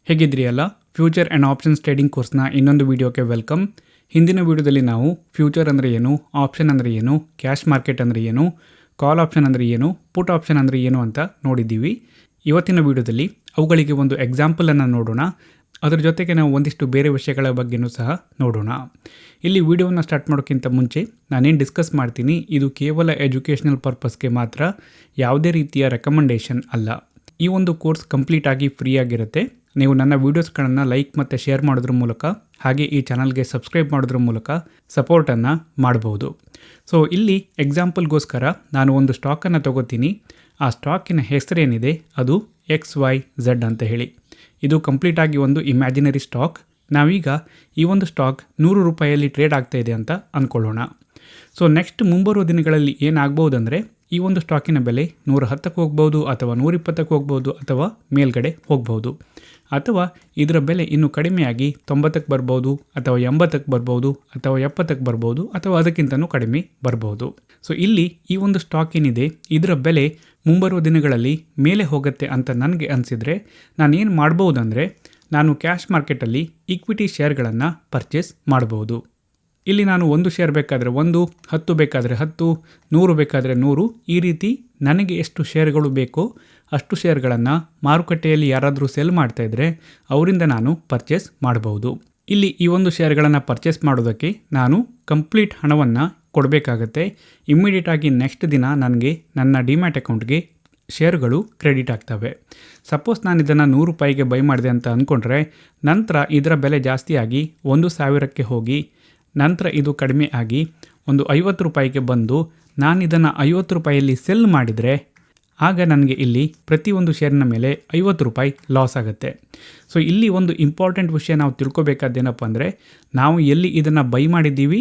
ಹೇಗಿದ್ರಿ ಅಲ್ಲ future and options trading ಕೋರ್ಸ್ನ ಇನ್ನೊಂದು ವೀಡಿಯೋಕ್ಕೆ ವೆಲ್ಕಮ್. ಹಿಂದಿನ ವೀಡಿಯೋದಲ್ಲಿ ನಾವು ಫ್ಯೂಚರ್ ಅಂದರೆ ಏನು, ಆಪ್ಷನ್ ಅಂದರೆ ಏನು, ಕ್ಯಾಶ್ ಮಾರ್ಕೆಟ್ ಅಂದರೆ ಏನು, ಕಾಲ್ ಆಪ್ಷನ್ ಅಂದರೆ ಏನು, ಪುಟ್ ಆಪ್ಷನ್ ಅಂದರೆ ಏನು ಅಂತ ನೋಡಿದ್ದೀವಿ. ಇವತ್ತಿನ ವೀಡಿಯೋದಲ್ಲಿ ಅವುಗಳಿಗೆ ಒಂದು ಎಕ್ಸಾಂಪಲನ್ನು ನೋಡೋಣ. ಅದರ ಜೊತೆಗೆ ನಾವು ಒಂದಿಷ್ಟು ಬೇರೆ ವಿಷಯಗಳ ಬಗ್ಗೆಯೂ ಸಹ ನೋಡೋಣ. ಇಲ್ಲಿ ವಿಡಿಯೋನ ಸ್ಟಾರ್ಟ್ ಮಾಡೋಕ್ಕಿಂತ ಮುಂಚೆ ನಾನೇನು ಡಿಸ್ಕಸ್ ಮಾಡ್ತೀನಿ ಇದು ಕೇವಲ ಎಜುಕೇಷನಲ್ ಪರ್ಪಸ್ಗೆ ಮಾತ್ರ, ಯಾವುದೇ ರೀತಿಯ ರೆಕಮೆಂಡೇಷನ್ ಅಲ್ಲ. ಈ ಒಂದು ಕೋರ್ಸ್ ಕಂಪ್ಲೀಟ್ ಆಗಿ ಫ್ರೀ ಆಗಿರುತ್ತೆ. ನೀವು ನನ್ನ ವೀಡಿಯೋಸ್ಗಳನ್ನು ಲೈಕ್ ಮತ್ತು ಶೇರ್ ಮಾಡೋದ್ರ ಮೂಲಕ, ಹಾಗೆ ಈ ಚಾನಲ್ಗೆ ಸಬ್ಸ್ಕ್ರೈಬ್ ಮಾಡೋದ್ರ ಮೂಲಕ ಸಪೋರ್ಟನ್ನು ಮಾಡ್ಬೋದು. ಸೊ ಇಲ್ಲಿ ಎಕ್ಸಾಂಪಲ್ಗೋಸ್ಕರ ನಾನು ಒಂದು ಸ್ಟಾಕನ್ನು ತಗೋತೀನಿ. ಆ ಸ್ಟಾಕಿನ ಹೆಸರೇನಿದೆ ಅದು XYZ ಅಂತ ಹೇಳಿ. ಇದು ಕಂಪ್ಲೀಟಾಗಿ ಒಂದು ಇಮ್ಯಾಜಿನರಿ ಸ್ಟಾಕ್. ನಾವೀಗ ಈ ಒಂದು ಸ್ಟಾಕ್ 100 ರೂಪಾಯಲ್ಲಿ ಟ್ರೇಡ್ ಆಗ್ತಾ ಇದೆ ಅಂತ ಅಂದ್ಕೊಳ್ಳೋಣ. ಸೊ ನೆಕ್ಸ್ಟ್ ಮುಂಬರುವ ದಿನಗಳಲ್ಲಿ ಏನಾಗ್ಬೋದಂದರೆ ಈ ಒಂದು ಸ್ಟಾಕಿನ ಬೆಲೆ 110ಕ್ಕೆ ಹೋಗ್ಬೋದು, ಅಥವಾ 120ಕ್ಕೆ ಹೋಗ್ಬೋದು, ಅಥವಾ ಮೇಲ್ಗಡೆ ಹೋಗ್ಬೋದು, ಅಥವಾ ಇದರ ಬೆಲೆ ಇನ್ನೂ ಕಡಿಮೆಯಾಗಿ 90ಕ್ಕೆ ಬರ್ಬೋದು, ಅಥವಾ 80ಕ್ಕೆ ಬರ್ಬೋದು, ಅಥವಾ 70ಕ್ಕೆ ಬರ್ಬೋದು, ಅಥವಾ ಅದಕ್ಕಿಂತಲೂ ಕಡಿಮೆ ಬರ್ಬೋದು. ಸೊ ಇಲ್ಲಿ ಈ ಒಂದು ಸ್ಟಾಕ್ ಏನಿದೆ ಇದರ ಬೆಲೆ ಮುಂಬರುವ ದಿನಗಳಲ್ಲಿ ಮೇಲೆ ಹೋಗುತ್ತೆ ಅಂತ ನನಗೆ ಅನಿಸಿದರೆ ನಾನೇನು ಮಾಡ್ಬೋದಂದರೆ, ನಾನು ಕ್ಯಾಶ್ ಮಾರ್ಕೆಟಲ್ಲಿ ಈಕ್ವಿಟಿ ಶೇರ್ಗಳನ್ನು ಪರ್ಚೇಸ್ ಮಾಡ್ಬೋದು. ಇಲ್ಲಿ ನಾನು 1 ಶೇರ್ ಬೇಕಾದರೆ 1, 10 ಬೇಕಾದರೆ 10, 100 ಬೇಕಾದರೆ 100, ಈ ರೀತಿ ನನಗೆ ಎಷ್ಟು ಶೇರ್ಗಳು ಬೇಕೋ ಅಷ್ಟು ಶೇರ್ಗಳನ್ನು ಮಾರುಕಟ್ಟೆಯಲ್ಲಿ ಯಾರಾದರೂ ಸೆಲ್ ಮಾಡ್ತಾಯಿದ್ರೆ ಅವರಿಂದ ನಾನು ಪರ್ಚೇಸ್ ಮಾಡಬಹುದು. ಇಲ್ಲಿ ಈ ಒಂದು ಶೇರ್ಗಳನ್ನು ಪರ್ಚೇಸ್ ಮಾಡೋದಕ್ಕೆ ನಾನು ಕಂಪ್ಲೀಟ್ ಹಣವನ್ನು ಕೊಡಬೇಕಾಗತ್ತೆ. ಇಮ್ಮಿಡಿಯೇಟಾಗಿ ನೆಕ್ಸ್ಟ್ ದಿನ ನನಗೆ ನನ್ನ ಡಿಮ್ಯಾಟ್ ಅಕೌಂಟ್ಗೆ ಶೇರ್ಗಳು ಕ್ರೆಡಿಟ್ ಆಗ್ತವೆ. ಸಪೋಸ್ ನಾನು ಇದನ್ನು 100 ರೂಪಾಯಿಗೆ ಬೈ ಮಾಡಿದೆ ಅಂತ ಅಂದ್ಕೊಂಡ್ರೆ, ನಂತರ ಇದರ ಬೆಲೆ ಜಾಸ್ತಿಯಾಗಿ 1000ಕ್ಕೆ ಹೋಗಿ, ನಂತರ ಇದು ಕಡಿಮೆ ಆಗಿ ಒಂದು 50 ರೂಪಾಯಿಗೆ ಬಂದು ನಾನು ಇದನ್ನು 50 ರೂಪಾಯಿಯಲ್ಲಿ ಸೆಲ್ ಮಾಡಿದರೆ ಆಗ ನನಗೆ ಇಲ್ಲಿ ಪ್ರತಿಯೊಂದು ಶೇರಿನ ಮೇಲೆ 50 ರೂಪಾಯಿ ಲಾಸ್ ಆಗುತ್ತೆ. ಸೊ ಇಲ್ಲಿ ಒಂದು ಇಂಪಾರ್ಟೆಂಟ್ ವಿಷಯ ನಾವು ತಿಳ್ಕೊಬೇಕಾದ್ದೇನಪ್ಪ ಅಂದರೆ, ನಾವು ಎಲ್ಲಿ ಇದನ್ನು ಬೈ ಮಾಡಿದ್ದೀವಿ,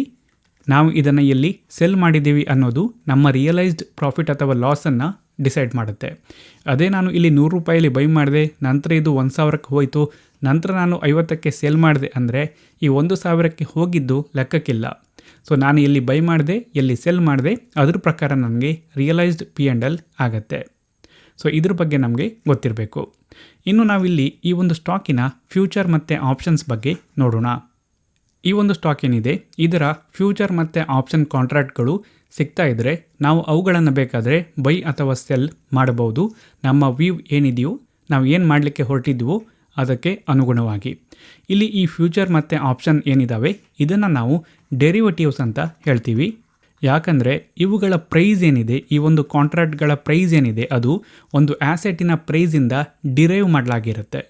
ನಾವು ಇದನ್ನು ಎಲ್ಲಿ ಸೆಲ್ ಮಾಡಿದ್ದೀವಿ ಅನ್ನೋದು ನಮ್ಮ ರಿಯಲೈಸ್ಡ್ ಪ್ರಾಫಿಟ್ ಅಥವಾ ಲಾಸನ್ನು ಡಿಸೈಡ್ ಮಾಡುತ್ತೆ. ಅದೇ ನಾನು ಇಲ್ಲಿ 100 ರೂಪಾಯಲ್ಲಿ ಬೈ ಮಾಡಿದೆ, ನಂತರ ಇದು 1000ಕ್ಕೆ ಹೋಯಿತು, ನಂತರ ನಾನು 50ಕ್ಕೆ ಸೇಲ್ ಮಾಡಿದೆ ಅಂದರೆ ಈ 1000ಕ್ಕೆ ಹೋಗಿದ್ದು ಲೆಕ್ಕಕ್ಕಿಲ್ಲ. ಸೊ ನಾನು ಎಲ್ಲಿ ಬೈ ಮಾಡಿದೆ, ಎಲ್ಲಿ ಸೆಲ್ ಮಾಡಿದೆ, ಅದ್ರ ಪ್ರಕಾರ ನನಗೆ ರಿಯಲೈಸ್ಡ್ P&L ಆಗುತ್ತೆ. ಸೊ ಇದ್ರ ಬಗ್ಗೆ ನಮಗೆ ಗೊತ್ತಿರಬೇಕು. ಇನ್ನು ನಾವಿಲ್ಲಿ ಈ ಒಂದು ಸ್ಟಾಕಿನ ಫ್ಯೂಚರ್ ಮತ್ತು ಆಪ್ಷನ್ಸ್ ಬಗ್ಗೆ ನೋಡೋಣ. ಈ ಒಂದು ಸ್ಟಾಕ್ ಏನಿದೆ ಇದರ ಫ್ಯೂಚರ್ ಮತ್ತು ಆಪ್ಷನ್ ಕಾಂಟ್ರಾಕ್ಟ್ಗಳು ಸಿಗ್ತಾ ಇದ್ದರೆ ನಾವು ಅವುಗಳನ್ನು ಬೇಕಾದರೆ ಬೈ ಅಥವಾ ಸೆಲ್ ಮಾಡಬಹುದು. ನಮ್ಮ ವ್ಯೂ ಏನಿದೆಯೋ, ನಾವು ಏನು ಮಾಡಲಿಕ್ಕೆ ಹೊರಟಿದ್ವೋ ಅದಕ್ಕೆ ಅನುಗುಣವಾಗಿ. ಇಲ್ಲಿ ಈ ಫ್ಯೂಚರ್ ಮತ್ತು ಆಪ್ಷನ್ ಏನಿದ್ದಾವೆ ಇದನ್ನು ನಾವು ಡೆರಿವೇಟಿವ್ಸ್ ಅಂತ ಹೇಳ್ತೀವಿ. ಯಾಕಂದರೆ ಇವುಗಳ ಪ್ರೈಸ್ ಏನಿದೆ, ಈ ಒಂದು ಕಾಂಟ್ರಾಕ್ಟ್ಗಳ ಪ್ರೈಸ್ ಏನಿದೆ ಅದು ಒಂದು ಆ್ಯಸೆಟಿನ ಪ್ರೈಸಿಂದ ಡಿರೈವ್ ಮಾಡಲಾಗಿರುತ್ತೆ.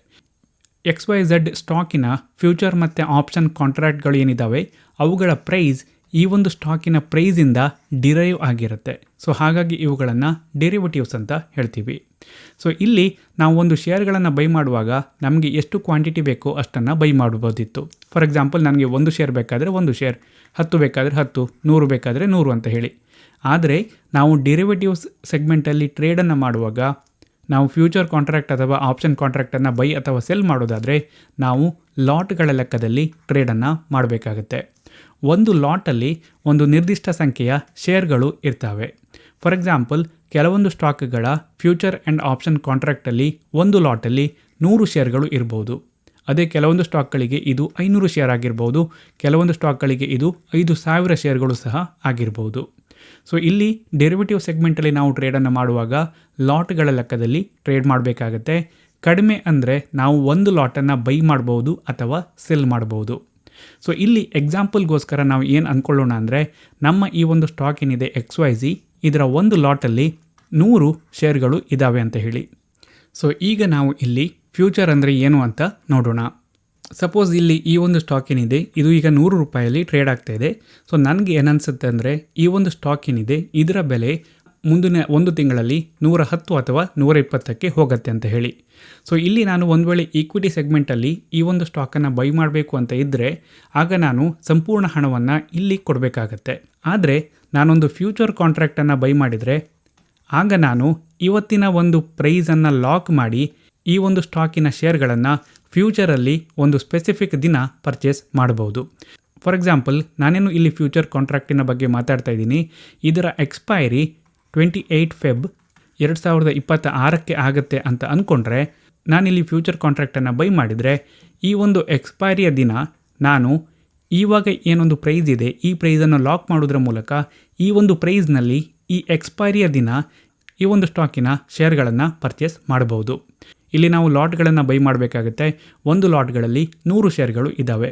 XYZ ಸ್ಟಾಕಿನ ಫ್ಯೂಚರ್ ಮತ್ತು ಆಪ್ಷನ್ ಕಾಂಟ್ರಾಕ್ಟ್ಗಳು ಏನಿದ್ದಾವೆ ಅವುಗಳ ಪ್ರೈಸ್ ಈ ಒಂದು ಸ್ಟಾಕಿನ ಪ್ರೈಸಿಂದ ಡಿರೈವ್ ಆಗಿರುತ್ತೆ. ಸೊ ಹಾಗಾಗಿ ಇವುಗಳನ್ನು ಡೆರಿವೇಟಿವ್ಸ್ ಅಂತ ಹೇಳ್ತೀವಿ. ಸೊ ಇಲ್ಲಿ ನಾವು ಒಂದು ಶೇರ್ಗಳನ್ನು ಬೈ ಮಾಡುವಾಗ ನಮಗೆ ಎಷ್ಟು ಕ್ವಾಂಟಿಟಿ ಬೇಕೋ ಅಷ್ಟನ್ನು ಬೈ ಮಾಡಬಹುದಿತ್ತು. ಫಾರ್ ಎಕ್ಸಾಂಪಲ್ ನನಗೆ 1 ಶೇರ್ ಬೇಕಾದರೆ 1 ಶೇರ್, 10 ಬೇಕಾದರೆ 10, 100 ಬೇಕಾದರೆ 100 ಅಂತ ಹೇಳಿ. ಆದರೆ ನಾವು ಡೆರಿವೇಟಿವ್ಸ್ ಸೆಗ್ಮೆಂಟಲ್ಲಿ ಟ್ರೇಡನ್ನು ಮಾಡುವಾಗ ನಾವು ಫ್ಯೂಚರ್ ಕಾಂಟ್ರಾಕ್ಟ್ ಅಥವಾ ಆಪ್ಷನ್ ಕಾಂಟ್ರಾಕ್ಟನ್ನು ಬೈ ಅಥವಾ ಸೆಲ್ ಮಾಡೋದಾದರೆ ನಾವು ಲಾಟ್ಗಳ ಲೆಕ್ಕದಲ್ಲಿ ಟ್ರೇಡನ್ನು ಮಾಡಬೇಕಾಗುತ್ತೆ. ಒಂದು ಲಾಟಲ್ಲಿ ಒಂದು ನಿರ್ದಿಷ್ಟ ಸಂಖ್ಯೆಯ ಶೇರ್ಗಳು ಇರ್ತವೆ. ಫಾರ್ ಎಕ್ಸಾಂಪಲ್ ಕೆಲವೊಂದು ಸ್ಟಾಕ್ಗಳ ಫ್ಯೂಚರ್ ಆ್ಯಂಡ್ ಆಪ್ಷನ್ ಕಾಂಟ್ರಾಕ್ಟಲ್ಲಿ ಒಂದು ಲಾಟಲ್ಲಿ 100 ಶೇರ್ಗಳು ಇರ್ಬೋದು. ಅದೇ ಕೆಲವೊಂದು ಸ್ಟಾಕ್ಗಳಿಗೆ ಇದು 500 ಶೇರ್ ಆಗಿರ್ಬೋದು, ಕೆಲವೊಂದು ಸ್ಟಾಕ್ಗಳಿಗೆ ಇದು 5000 ಶೇರ್ಗಳು ಸಹ ಆಗಿರ್ಬೋದು. ಸೊ ಇಲ್ಲಿ ಡೆರಿವೇಟಿವ್ ಸೆಗ್ಮೆಂಟಲ್ಲಿ ನಾವು ಟ್ರೇಡನ್ನು ಮಾಡುವಾಗ ಲಾಟ್ಗಳ ಲೆಕ್ಕದಲ್ಲಿ ಟ್ರೇಡ್ ಮಾಡಬೇಕಾಗತ್ತೆ. ಕಡಿಮೆ ಅಂದರೆ ನಾವು ಒಂದು ಲಾಟನ್ನು ಬೈ ಮಾಡ್ಬೋದು ಅಥವಾ ಸೆಲ್ ಮಾಡ್ಬೋದು. ಸೊ ಇಲ್ಲಿ ಎಕ್ಸಾಂಪಲ್ಗೋಸ್ಕರ ನಾವು ಏನು ಅಂದ್ಕೊಳ್ಳೋಣ ಅಂದರೆ, ನಮ್ಮ ಈ ಒಂದು ಸ್ಟಾಕ್ ಏನಿದೆ XYZ ಇದರ ಒಂದು ಲಾಟಲ್ಲಿ 100 ಶೇರ್ಗಳು ಇದ್ದಾವೆ ಅಂತ ಹೇಳಿ. ಸೊ ಈಗ ನಾವು ಇಲ್ಲಿ ಫ್ಯೂಚರ್ ಅಂದರೆ ಏನು ಅಂತ ನೋಡೋಣ. ಸಪೋಸ್ ಇಲ್ಲಿ ಈ ಒಂದು ಸ್ಟಾಕ್ ಏನಿದೆ ಇದು ಈಗ 100 ರೂಪಾಯಲ್ಲಿ ಟ್ರೇಡ್ ಆಗ್ತಾ ಇದೆ. ಸೊ ನನಗೆ ಏನನ್ಸುತ್ತೆ ಅಂದರೆ ಈ ಒಂದು ಸ್ಟಾಕ್ ಏನಿದೆ ಇದರ ಬೆಲೆ ಮುಂದಿನ ಒಂದು ತಿಂಗಳಲ್ಲಿ 110 ಅಥವಾ 120ಕ್ಕೆ ಹೋಗುತ್ತೆ ಅಂತ ಹೇಳಿ. ಸೊ ಇಲ್ಲಿ ನಾನು ಒಂದು ವೇಳೆ ಈಕ್ವಿಟಿ ಸೆಗ್ಮೆಂಟಲ್ಲಿ ಈ ಒಂದು ಸ್ಟಾಕನ್ನು ಬೈ ಮಾಡಬೇಕು ಅಂತ ಇದ್ದರೆ ಆಗ ನಾನು ಸಂಪೂರ್ಣ ಹಣವನ್ನು ಇಲ್ಲಿ ಕೊಡಬೇಕಾಗತ್ತೆ. ಆದರೆ ನಾನೊಂದು ಫ್ಯೂಚರ್ ಕಾಂಟ್ರಾಕ್ಟನ್ನು ಬೈ ಮಾಡಿದರೆ ಆಗ ನಾನು ಇವತ್ತಿನ ಒಂದು ಪ್ರೈಸನ್ನು ಲಾಕ್ ಮಾಡಿ ಈ ಒಂದು ಸ್ಟಾಕಿನ ಶೇರ್ಗಳನ್ನು ಫ್ಯೂಚರಲ್ಲಿ ಒಂದು ಸ್ಪೆಸಿಫಿಕ್ ದಿನ ಪರ್ಚೇಸ್ ಮಾಡಬಹುದು. ಫಾರ್ ಎಕ್ಸಾಂಪಲ್ ನಾನೇನು ಇಲ್ಲಿ ಫ್ಯೂಚರ್ ಕಾಂಟ್ರಾಕ್ಟಿನ ಬಗ್ಗೆ ಮಾತಾಡ್ತಾ ಇದ್ದೀನಿ. ಇದರ ಎಕ್ಸ್ಪೈರಿ 28 ಫೆಬ್ 2026ಕ್ಕೆ ಆಗುತ್ತೆ ಅಂತ ಅಂದ್ಕೊಂಡ್ರೆ ನಾನಿಲ್ಲಿ ಫ್ಯೂಚರ್ ಕಾಂಟ್ರಾಕ್ಟನ್ನು ಬೈ ಮಾಡಿದರೆ ಈ ಒಂದು ಎಕ್ಸ್ಪೈರಿಯ ದಿನ ನಾನು ಇವಾಗ ಏನೊಂದು ಪ್ರೈಸ್ ಇದೆ ಈ ಪ್ರೈಸನ್ನು ಲಾಕ್ ಮಾಡೋದ್ರ ಮೂಲಕ ಈ ಒಂದು ಪ್ರೈಸ್ನಲ್ಲಿ ಈ ಎಕ್ಸ್ಪೈರಿಯ ದಿನ ಈ ಒಂದು ಸ್ಟಾಕಿನ ಶೇರ್ಗಳನ್ನು ಪರ್ಚೇಸ್ ಮಾಡಬಹುದು. ಇಲ್ಲಿ ನಾವು ಲಾಟ್ಗಳನ್ನು ಬೈ ಮಾಡಬೇಕಾಗುತ್ತೆ. ಒಂದು ಲಾಟ್ಗಳಲ್ಲಿ 100 ಶೇರ್ಗಳು ಇದ್ದಾವೆ.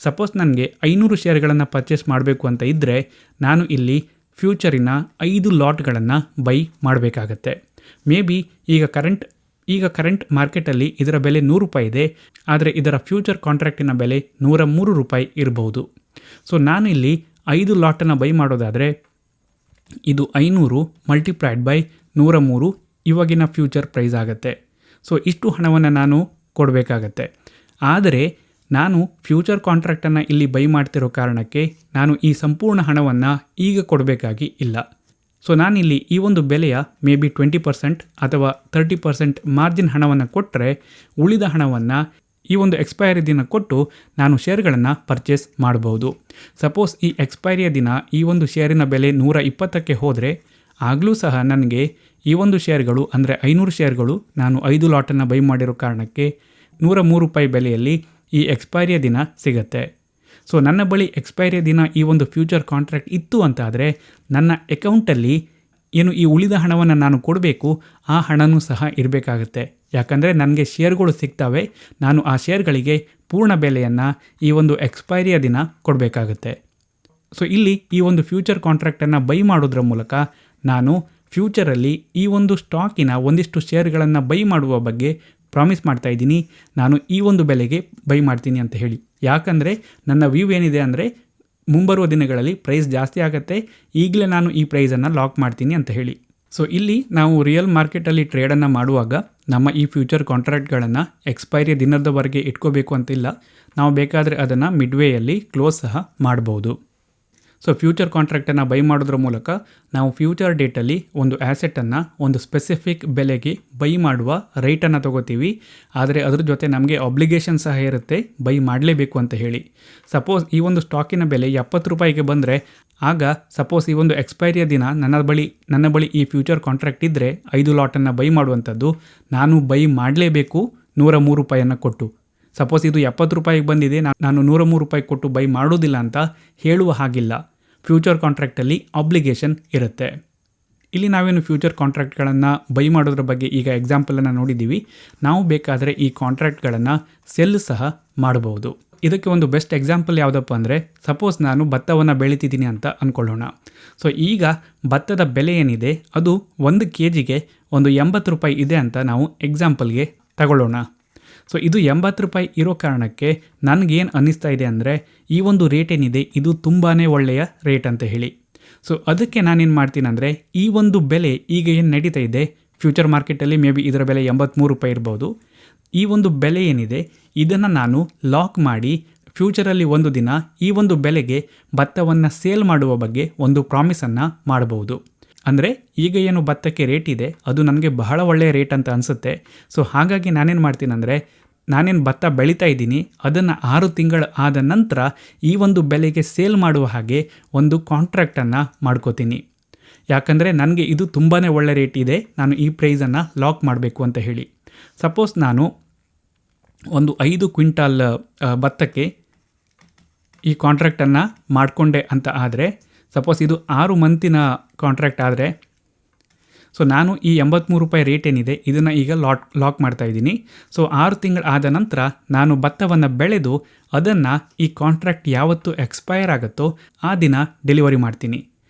ಸಪೋಸ್ ನನಗೆ 500 ಶೇರ್ಗಳನ್ನು ಪರ್ಚೇಸ್ ಮಾಡಬೇಕು ಅಂತ ಇದ್ದರೆ ನಾನು ಇಲ್ಲಿ ಫ್ಯೂಚರಿನ 5 ಲಾಟ್ಗಳನ್ನು ಬೈ ಮಾಡಬೇಕಾಗತ್ತೆ. ಮೇ ಬಿ ಈಗ ಕರೆಂಟ್ ಮಾರ್ಕೆಟಲ್ಲಿ ಇದರ ಬೆಲೆ 100 ರೂಪಾಯಿ ಇದೆ, ಆದರೆ ಇದರ ಫ್ಯೂಚರ್ ಕಾಂಟ್ರಾಕ್ಟಿನ ಬೆಲೆ 103 ರೂಪಾಯಿ ಇರಬಹುದು. ಸೊ ನಾನು ಇಲ್ಲಿ 5 ಲಾಟನ್ನು ಬೈ ಮಾಡೋದಾದರೆ ಇದು 500 ಮಲ್ಟಿಪ್ಲೈಡ್ ಬೈ 103 ಇವಾಗಿನ ಫ್ಯೂಚರ್ ಪ್ರೈಸ್ ಆಗುತ್ತೆ. ಸೊ ಇಷ್ಟು ಹಣವನ್ನು ನಾನು ಕೊಡಬೇಕಾಗತ್ತೆ. ಆದರೆ ನಾನು ಫ್ಯೂಚರ್ ಕಾಂಟ್ರಾಕ್ಟನ್ನು ಇಲ್ಲಿ ಬೈ ಮಾಡ್ತಿರೋ ಕಾರಣಕ್ಕೆ ನಾನು ಈ ಸಂಪೂರ್ಣ ಹಣವನ್ನು ಈಗ ಕೊಡಬೇಕಾಗಿ ಇಲ್ಲ. ಸೊ ನಾನಿಲ್ಲಿ ಈ ಒಂದು ಬೆಲೆಯ ಮೇ ಬಿ 20% ಅಥವಾ 30% ಮಾರ್ಜಿನ್ ಹಣವನ್ನು ಕೊಟ್ಟರೆ ಉಳಿದ ಹಣವನ್ನು ಈ ಒಂದು ಎಕ್ಸ್ಪೈರಿ ದಿನ ಕೊಟ್ಟು ನಾನು ಶೇರ್ಗಳನ್ನು ಪರ್ಚೇಸ್ ಮಾಡಬಹುದು. ಸಪೋಸ್ ಈ ಎಕ್ಸ್ಪೈರಿಯ ದಿನ ಈ ಒಂದು ಶೇರಿನ ಬೆಲೆ 120ಕ್ಕೆ ಹೋದರೆ ಆಗಲೂ ಸಹ ನನಗೆ ಈ ಒಂದು ಶೇರ್ಗಳು ಅಂದರೆ 500 ಶೇರ್ಗಳು ನಾನು 5 ಲಾಟನ್ನು ಬೈ ಮಾಡಿರೋ ಕಾರಣಕ್ಕೆ 103 ರೂಪಾಯಿ ಬೆಲೆಯಲ್ಲಿ ಈ ಎಕ್ಸ್ಪೈರಿಯ ದಿನ ಸಿಗುತ್ತೆ. ಸೊ ನನ್ನ ಬಳಿ ಎಕ್ಸ್ಪೈರಿಯ ದಿನ ಈ ಒಂದು ಫ್ಯೂಚರ್ ಕಾಂಟ್ರಾಕ್ಟ್ ಇತ್ತು ಅಂತ ಆದರೆ ನನ್ನ ಅಕೌಂಟಲ್ಲಿ ಏನು ಈ ಉಳಿದ ಹಣವನ್ನು ನಾನು ಕೊಡಬೇಕು ಆ ಹಣವೂ ಸಹ ಇರಬೇಕಾಗತ್ತೆ. ಯಾಕಂದರೆ ನನಗೆ ಶೇರ್ಗಳು ಸಿಗ್ತವೆ, ನಾನು ಆ ಶೇರ್ಗಳಿಗೆ ಪೂರ್ಣ ಬೆಲೆಯನ್ನು ಈ ಒಂದು ಎಕ್ಸ್ಪೈರಿಯ ದಿನ ಕೊಡಬೇಕಾಗತ್ತೆ. ಸೊ ಇಲ್ಲಿ ಈ ಒಂದು ಫ್ಯೂಚರ್ ಕಾಂಟ್ರಾಕ್ಟನ್ನು ಬೈ ಮಾಡೋದ್ರ ಮೂಲಕ ನಾನು ಫ್ಯೂಚರಲ್ಲಿ ಈ ಒಂದು ಸ್ಟಾಕಿನ ಒಂದಿಷ್ಟು ಶೇರ್ಗಳನ್ನು ಬೈ ಮಾಡುವ ಬಗ್ಗೆ ಪ್ರಾಮಿಸ್ ಮಾಡ್ತಾ ಇದ್ದೀನಿ. ನಾನು ಈ ಒಂದು ಬೆಲೆಗೆ ಬೈ ಮಾಡ್ತೀನಿ ಅಂತ ಹೇಳಿ. ಯಾಕಂದರೆ ನನ್ನ ವ್ಯೂ ಏನಿದೆ ಅಂದರೆ ಮುಂಬರುವ ದಿನಗಳಲ್ಲಿ ಪ್ರೈಸ್ ಜಾಸ್ತಿ ಆಗುತ್ತೆ, ಈಗಲೇ ನಾನು ಈ ಪ್ರೈಸನ್ನು ಲಾಕ್ ಮಾಡ್ತೀನಿ ಅಂತ ಹೇಳಿ. ಸೊ ಇಲ್ಲಿ ನಾವು ರಿಯಲ್ ಮಾರ್ಕೆಟಲ್ಲಿ ಟ್ರೇಡನ್ನು ಮಾಡುವಾಗ ನಮ್ಮ ಈ ಫ್ಯೂಚರ್ ಕಾಂಟ್ರಾಕ್ಟ್ಗಳನ್ನು ಎಕ್ಸ್ಪೈರಿ ದಿನದವರೆಗೆ ಇಟ್ಕೋಬೇಕು ಅಂತಿಲ್ಲ. ನಾವು ಬೇಕಾದರೆ ಅದನ್ನು ಮಿಡ್ವೇಯಲ್ಲಿ ಕ್ಲೋಸ್ ಸಹ ಮಾಡ್ಬೋದು. ಸೊ ಫ್ಯೂಚರ್ ಕಾಂಟ್ರಾಕ್ಟನ್ನು ಬೈ ಮಾಡೋದ್ರ ಮೂಲಕ ನಾವು ಫ್ಯೂಚರ್ ಡೇಟಲ್ಲಿ ಒಂದು ಆ್ಯಸೆಟನ್ನು ಒಂದು ಸ್ಪೆಸಿಫಿಕ್ ಬೆಲೆಗೆ ಬೈ ಮಾಡುವ ರೈಟನ್ನು ತೊಗೋತೀವಿ. ಆದರೆ ಅದ್ರ ಜೊತೆ ನಮಗೆ ಆಬ್ಲಿಗೇಷನ್ ಸಹ ಇರುತ್ತೆ ಬೈ ಮಾಡಲೇಬೇಕು ಅಂತ ಹೇಳಿ. ಸಪೋಸ್ ಈ ಒಂದು ಸ್ಟಾಕಿನ ಬೆಲೆ 70 ರೂಪಾಯಿಗೆ ಬಂದರೆ ಆಗ ಸಪೋಸ್ ಈ ಒಂದು ಎಕ್ಸ್ಪೈರಿಯ ದಿನ ನನ್ನ ಬಳಿ ಈ ಫ್ಯೂಚರ್ ಕಾಂಟ್ರಾಕ್ಟ್ ಇದ್ದರೆ 5 ಲಾಟನ್ನು ಬೈ ಮಾಡುವಂಥದ್ದು ನಾನು ಬೈ ಮಾಡಲೇಬೇಕು 103 ರೂಪಾಯಿಯನ್ನು ಕೊಟ್ಟು. ಸಪೋಸ್ ಇದು 70 ರೂಪಾಯಿಗೆ ಬಂದಿದೆ, ನಾನು 103 ರೂಪಾಯಿ ಕೊಟ್ಟು ಬೈ ಮಾಡೋದಿಲ್ಲ ಅಂತ ಹೇಳುವ ಹಾಗಿಲ್ಲ. ಫ್ಯೂಚರ್ ಕಾಂಟ್ರಾಕ್ಟಲ್ಲಿ ಆಬ್ಲಿಗೇಷನ್ ಇರುತ್ತೆ. ಇಲ್ಲಿ ನಾವೇನು ಫ್ಯೂಚರ್ ಕಾಂಟ್ರಾಕ್ಟ್ಗಳನ್ನು ಬೈ ಮಾಡೋದ್ರ ಬಗ್ಗೆ ಈಗ ಎಕ್ಸಾಂಪಲನ್ನು ನೋಡಿದ್ದೀವಿ. ನಾವು ಬೇಕಾದರೆ ಈ ಕಾಂಟ್ರಾಕ್ಟ್ಗಳನ್ನು ಸೆಲ್ ಸಹ ಮಾಡಬಹುದು. ಇದಕ್ಕೆ ಒಂದು ಬೆಸ್ಟ್ ಎಕ್ಸಾಂಪಲ್ ಯಾವುದಪ್ಪ ಅಂದರೆ ಸಪೋಸ್ ನಾನು ಭತ್ತವನ್ನು ಬೆಳೀತಿದ್ದೀನಿ ಅಂತ ಅಂದ್ಕೊಳ್ಳೋಣ. ಸೊ ಈಗ ಭತ್ತದ ಬೆಲೆ ಏನಿದೆ ಅದು 1 kgಗೆ ಒಂದು 80 ರೂಪಾಯಿ ಇದೆ ಅಂತ ನಾವು ಎಕ್ಸಾಂಪಲ್ಗೆ ತಗೊಳ್ಳೋಣ. ಸೊ ಇದು 80 ರೂಪಾಯಿ ಇರೋ ಕಾರಣಕ್ಕೆ ನನಗೇನು ಅನ್ನಿಸ್ತಾ ಇದೆ ಅಂದರೆ ಈ ಒಂದು ರೇಟ್ ಏನಿದೆ ಇದು ತುಂಬಾ ಒಳ್ಳೆಯ ರೇಟ್ ಅಂತ ಹೇಳಿ. ಸೊ ಅದಕ್ಕೆ ನಾನೇನು ಮಾಡ್ತೀನಿ ಅಂದರೆ ಈ ಒಂದು ಬೆಲೆ ಈಗ ಏನು ನಡೀತಾ ಇದೆ ಫ್ಯೂಚರ್ ಮಾರ್ಕೆಟಲ್ಲಿ ಮೇ ಬಿ ಇದರ ಬೆಲೆ 83 ರೂಪಾಯಿ ಇರ್ಬೋದು. ಈ ಒಂದು ಬೆಲೆ ಏನಿದೆ ಇದನ್ನು ನಾನು ಲಾಕ್ ಮಾಡಿ ಫ್ಯೂಚರಲ್ಲಿ ಒಂದು ದಿನ ಈ ಒಂದು ಬೆಲೆಗೆ ಭತ್ತವನ್ನು ಸೇಲ್ ಮಾಡುವ ಬಗ್ಗೆ ಒಂದು ಪ್ರಾಮಿಸನ್ನು ಮಾಡಬಹುದು. ಅಂದರೆ ಈಗ ಏನು ಭತ್ತಕ್ಕೆ ರೇಟ್ ಇದೆ ಅದು ನನಗೆ ಬಹಳ ಒಳ್ಳೆಯ ರೇಟ್ ಅಂತ ಅನಿಸುತ್ತೆ. ಸೊ ಹಾಗಾಗಿ ನಾನೇನು ಮಾಡ್ತೀನಿ ಅಂದರೆ ನಾನೇನು ಭತ್ತ ಬೆಳೀತಾ ಇದ್ದೀನಿ ಅದನ್ನು 6 ತಿಂಗಳು ಆದ ನಂತರ ಈ ಒಂದು ಬೆಲೆಗೆ ಸೇಲ್ ಮಾಡುವ ಹಾಗೆ ಒಂದು ಕಾಂಟ್ರಾಕ್ಟನ್ನು ಮಾಡ್ಕೋತೀನಿ. ಯಾಕಂದರೆ ನನಗೆ ಇದು ತುಂಬಾ ಒಳ್ಳೆ ರೇಟ್ ಇದೆ, ನಾನು ಈ ಪ್ರೈಸನ್ನು ಲಾಕ್ ಮಾಡಬೇಕು ಅಂತ ಹೇಳಿ. ಸಪೋಸ್ ನಾನು ಒಂದು 5 ಕ್ವಿಂಟಾಲ್ ಭತ್ತಕ್ಕೆ ಈ ಕಾಂಟ್ರಾಕ್ಟನ್ನು ಮಾಡಿಕೊಂಡೆ ಅಂತ ಆದರೆ ಸಪೋಸ್ ಇದು 6 ಮಂತಿನ ಕಾಂಟ್ರಾಕ್ಟ್ ಆದರೆ ಸೊ ನಾನು ಈ 83 ರೂಪಾಯಿ ರೇಟ್ ಏನಿದೆ ಇದನ್ನು ಈಗ ಲಾಕ್ ಮಾಡ್ತಾ ಇದ್ದೀನಿ. ಸೊ 6 ತಿಂಗಳು ಆದ ನಂತರ ನಾನು ಭತ್ತವನ್ನು ಬೆಳೆದು ಅದನ್ನು ಈ ಕಾಂಟ್ರಾಕ್ಟ್ ಯಾವತ್ತು ಎಕ್ಸ್ಪೈರ್ ಆಗುತ್ತೋ ಆ ದಿನ ಡೆಲಿವರಿ ಮಾಡ್ತೀನಿ.